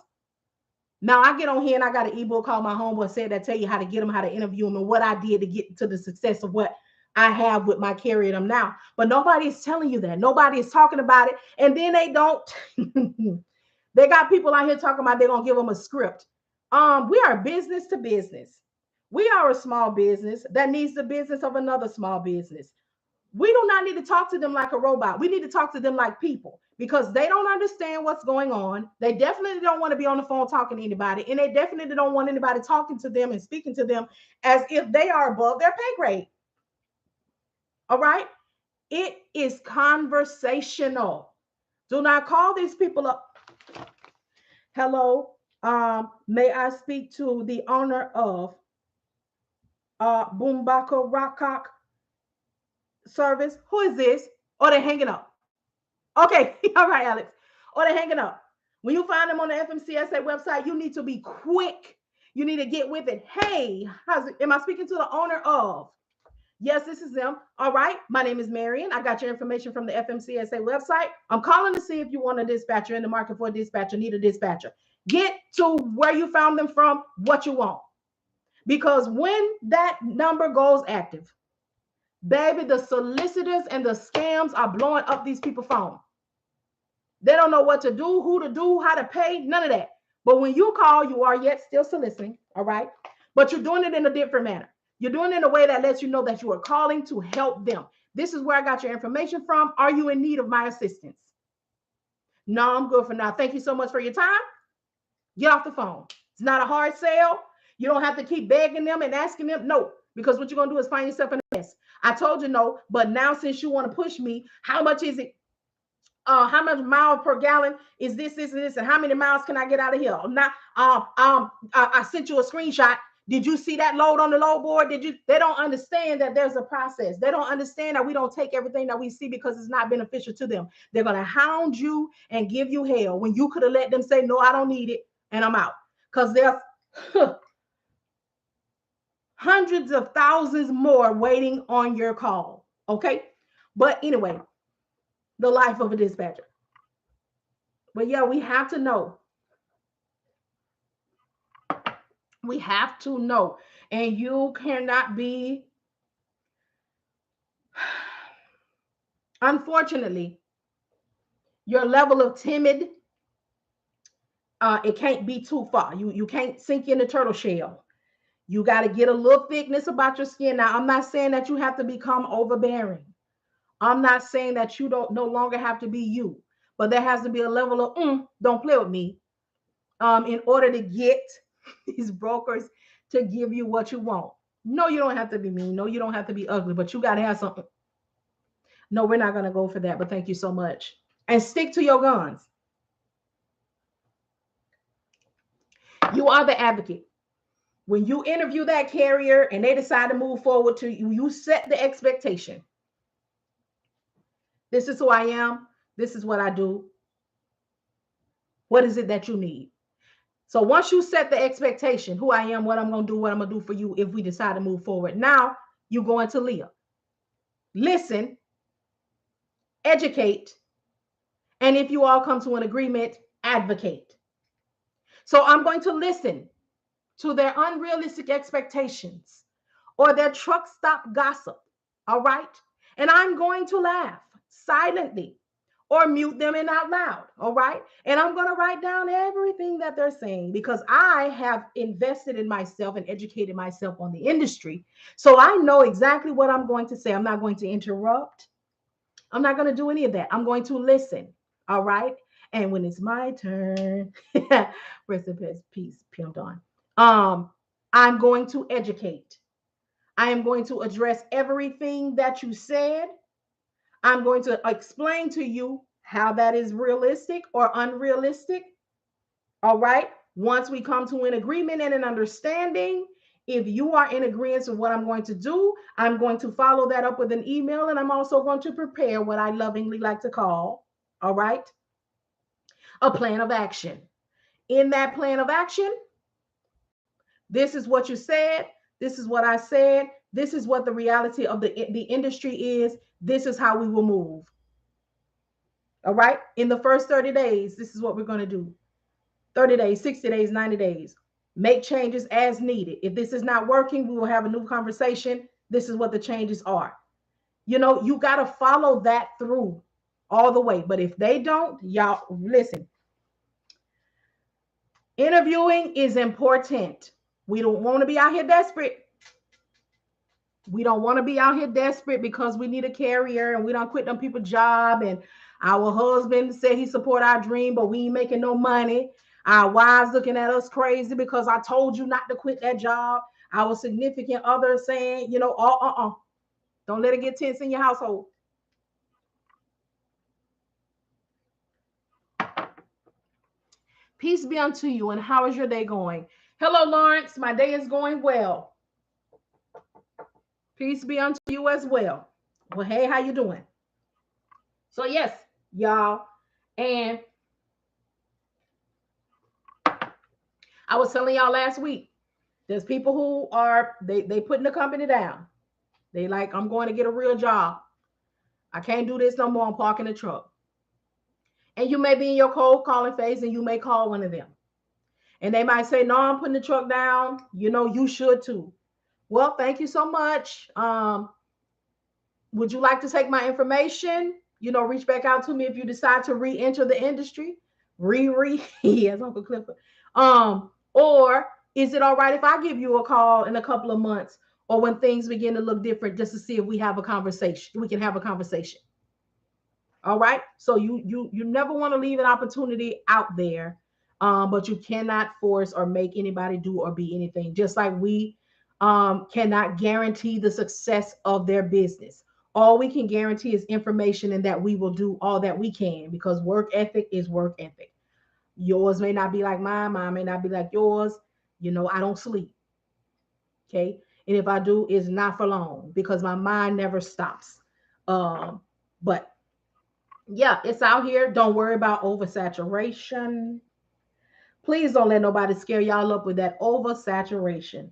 Now I get on here and I got an ebook called My Homeboy Said that tell you how to get them, how to interview them, and what I did to get to the success of what I have with my carrier them now. But nobody is telling you that. Nobody is talking about it. And then they don't. They got people out here talking about they're gonna give them a script. We are business to business. We are a small business that needs the business of another small business. We do not need to talk to them like a robot. We need to talk to them like people because they don't understand what's going on. They definitely don't want to be on the phone talking to anybody, and they definitely don't want anybody talking to them and speaking to them as if they are above their pay grade. All right? It is conversational. Do not call these people up. Hello, may I speak to the owner of Boombaka Rockcock service? Who is this? Or they're hanging up. Okay, all right, Alex. Or they're hanging up. When you find them on the FMCSA website, you need to be quick. You need to get with it. Hey, am I speaking to the owner of? Yes, this is them. All right. My name is Marian. I got your information from the FMCSA website. I'm calling to see if you want a dispatcher in the market for a dispatcher, need a dispatcher. Get to where you found them from, what you want. Because when that number goes active, baby, the solicitors and the scams are blowing up these people's phone. They don't know what to do, who to do, how to pay, none of that. But when you call, you are yet still soliciting, all right? But you're doing it in a different manner. You're doing it in a way that lets you know that you are calling to help them. This is where I got your information from. Are you in need of my assistance? No, I'm good for now. Thank you so much for your time. Get off the phone. It's not a hard sale. You don't have to keep begging them and asking them. No, because what you're going to do is find yourself in a mess. I told you no, but now since you want to push me, how much is it? How much miles per gallon is this, and how many miles can I get out of here? Now, I sent you a screenshot. Did you see that load on the load board? Did you? They don't understand that there's a process. They don't understand that we don't take everything that we see because it's not beneficial to them. They're gonna hound you and give you hell when you could have let them say, no, I don't need it, and I'm out. Because there's hundreds of thousands more waiting on your call. Okay, but anyway. The life of a dispatcher. But yeah, we have to know. We have to know. And you cannot be, unfortunately, your level of timid, it can't be too far. You can't sink in the turtle shell. You got to get a little thickness about your skin. Now, I'm not saying that you have to become overbearing. I'm not saying that you don't no longer have to be you, but there has to be a level of don't play with me, in order to get these brokers to give you what you want. No, you don't have to be mean. No, you don't have to be ugly, but you got to have something. No, we're not going to go for that, but thank you so much. And stick to your guns. You are the advocate. When you interview that carrier and they decide to move forward to you, you set the expectation. This is who I am. This is what I do. What is it that you need? So once you set the expectation, who I am, what I'm going to do, what I'm going to do for you if we decide to move forward, now you go into Leah. Listen, educate, and if you all come to an agreement, advocate. So I'm going to listen to their unrealistic expectations or their truck stop gossip, all right? And I'm going to laugh silently or mute them and out loud, all right? And I'm going to write down everything that they're saying because I have invested in myself and educated myself on the industry. So I know exactly what I'm going to say. I'm not going to interrupt. I'm not going to do any of that. I'm going to listen, all right? And when it's my turn, rest in peace, pimped on. I'm going to educate. I am going to address everything that you said. I'm going to explain to you how that is realistic or unrealistic. All right. Once we come to an agreement and an understanding, If you are in agreement with what I'm going to do, I'm going to follow that up with an email, and I'm also going to prepare what I lovingly like to call, all right, a plan of action. In that plan of action, this is what you said. This is what I said. This is what the reality of the industry is. This is how we will move. All right. In the first 30 days, this is what we're going to do. 30 days, 60 days, 90 days. Make changes as needed. If this is not working, we will have a new conversation. This is what the changes are. You got to follow that through all the way. But if they don't, y'all listen. Interviewing is important. We don't want to be out here desperate. We don't want to be out here desperate because we need a carrier and we don't quit them people's job, and our husband said he support our dream, but we ain't making no money. Our wives looking at us crazy because I told you not to quit that job. Our significant other saying, don't let it get tense in your household. Peace be unto you. And how is your day going? Hello, Lawrence. My day is going well. Peace be unto you as well. Well, hey, how you doing? So yes, y'all. And I was telling y'all last week, there's people who are, they putting the company down. They like, I'm going to get a real job. I can't do this no more. I'm parking the truck. And you may be in your cold calling phase and you may call one of them. And they might say, no, I'm putting the truck down. You should too. Well, thank you so much. Would you like to take my information? Reach back out to me if you decide to re-enter the industry. Yes, Uncle Clifford. Or is it all right if I give you a call in a couple of months or when things begin to look different, just to see if we have a conversation? We can have a conversation. All right. So you never want to leave an opportunity out there, but you cannot force or make anybody do or be anything. Just like we cannot guarantee the success of their business. All we can guarantee is information, and that we will do all that we can, because work ethic is work ethic. Yours may not be like mine may not be like yours. I don't sleep. Okay. And if I do, it's not for long because my mind never stops. But yeah, it's out here. Don't worry about oversaturation. Please don't let nobody scare y'all up with that oversaturation.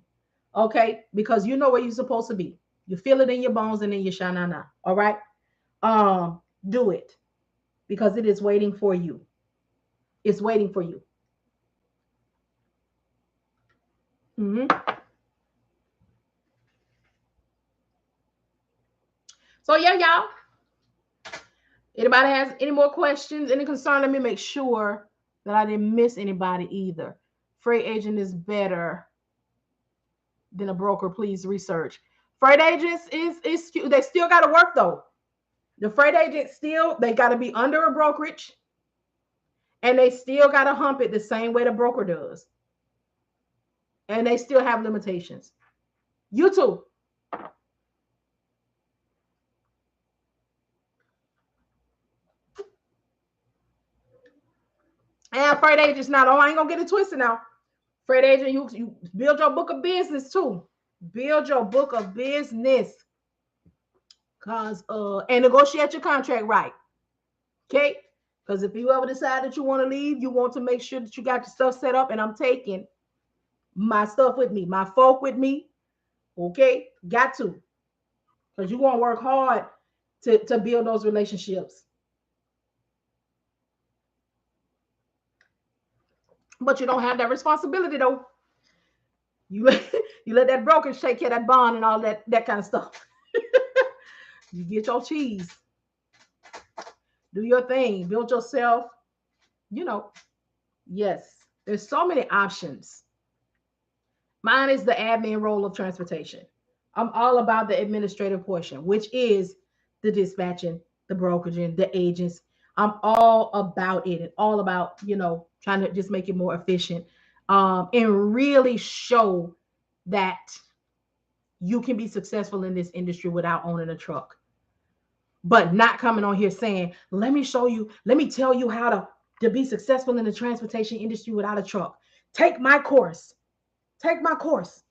Okay? Because you know where you're supposed to be. You feel it in your bones and in your shanana. All right? Do it because it is waiting for you. It's waiting for you. So yeah, y'all. Anybody has any more questions, any concern? Let me make sure that I didn't miss anybody either. Freight agent is better than a broker. Please research. Freight agents is they still got to work though. The freight agents they got to be under a brokerage, and they still got to hump it the same way the broker does. And they still have limitations. You too. And freight agents now, I ain't gonna get it twisted now. Freight agent, you build your book of business too. Build your book of business. And negotiate your contract right. Okay? Because if you ever decide that you want to leave, you want to make sure that you got your stuff set up, and I'm taking my stuff with me, my folk with me. Okay? Got to. Because you're going to work hard to build those relationships. But you don't have that responsibility though. You let that brokerage take care of that bond and all that kind of stuff. You get your cheese. Do your thing. Build yourself. Yes. There's so many options. Mine is the admin role of transportation. I'm all about the administrative portion, which is the dispatching, the brokeraging, the agents. I'm all about it and all about, trying to just make it more efficient, and really show that you can be successful in this industry without owning a truck. But not coming on here saying, let me show you, let me tell you how to be successful in the transportation industry without a truck. Take my course. Take my course.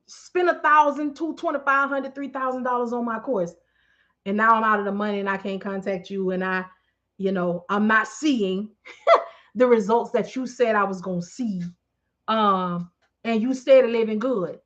spent $1,000, $2,500, $3,000 on my course, and now I'm out of the money and I can't contact you, and I'm not seeing the results that you said I was gonna see. And you stayed living good.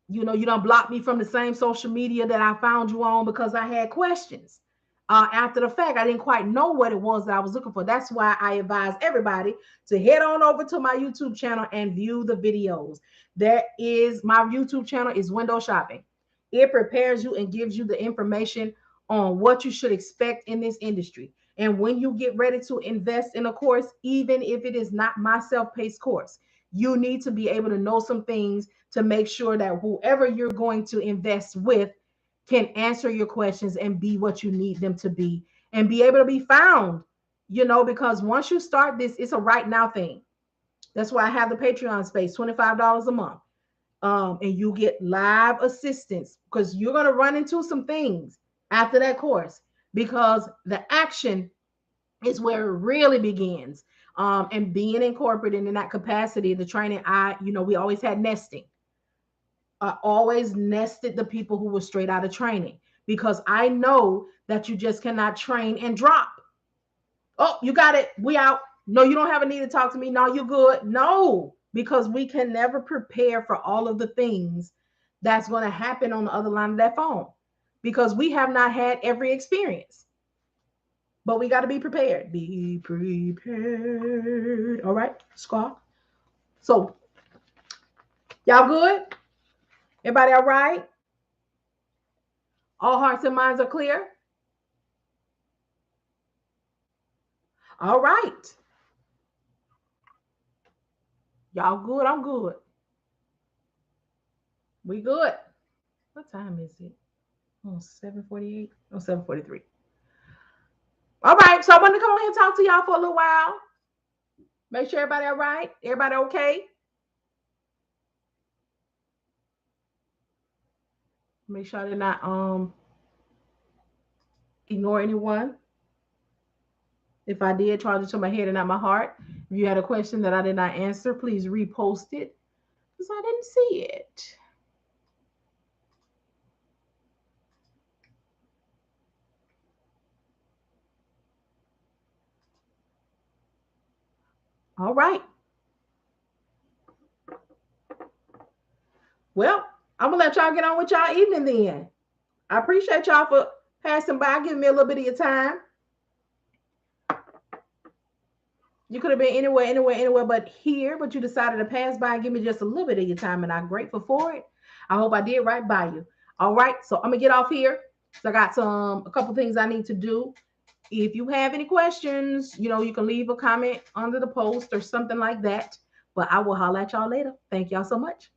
You don't block me from the same social media that I found you on because I had questions. After the fact, I didn't quite know what it was that I was looking for. That's why I advise everybody to head on over to my YouTube channel and view the videos. My YouTube channel is Window Shopping. It prepares you and gives you the information on what you should expect in this industry. And when you get ready to invest in a course, even if it is not my self-paced course, you need to be able to know some things to make sure that whoever you're going to invest with can answer your questions and be what you need them to be and be able to be found, because once you start this, it's a right now thing. That's why I have the Patreon space, $25 a month. And you get live assistance because you're going to run into some things after that course, because the action is where it really begins. And being incorporated in that capacity, the training, we always had nesting. I always nested the people who were straight out of training, because I know that you just cannot train and drop. Oh, you got it. We out. No, you don't have a need to talk to me. No, you're good. No, because we can never prepare for all of the things that's going to happen on the other line of that phone, because we have not had every experience. But we got to be prepared. Be prepared. All right, Scott. So, y'all good? Everybody all right? All hearts and minds are clear? All right. Y'all good? I'm good. We good. What time is it? Oh, 7:48. Oh, 7:43. All right. So I wanted to come on here and talk to y'all for a little while. Make sure everybody all right. Everybody okay? Make sure I did not ignore anyone. If I did, charge it to my head and not my heart. If you had a question that I did not answer, please repost it, because I didn't see it. All right. Well, I'm gonna let y'all get on with y'all evening then. I appreciate y'all for passing by, giving me a little bit of your time. You could have been anywhere but here, but you decided to pass by and give me just a little bit of your time, and I'm grateful for it. I hope I did right by you. All right, so I'm gonna get off here. So I got a couple things I need to do. If you have any questions, you can leave a comment under the post or something like that. But I will holler at y'all later. Thank y'all so much.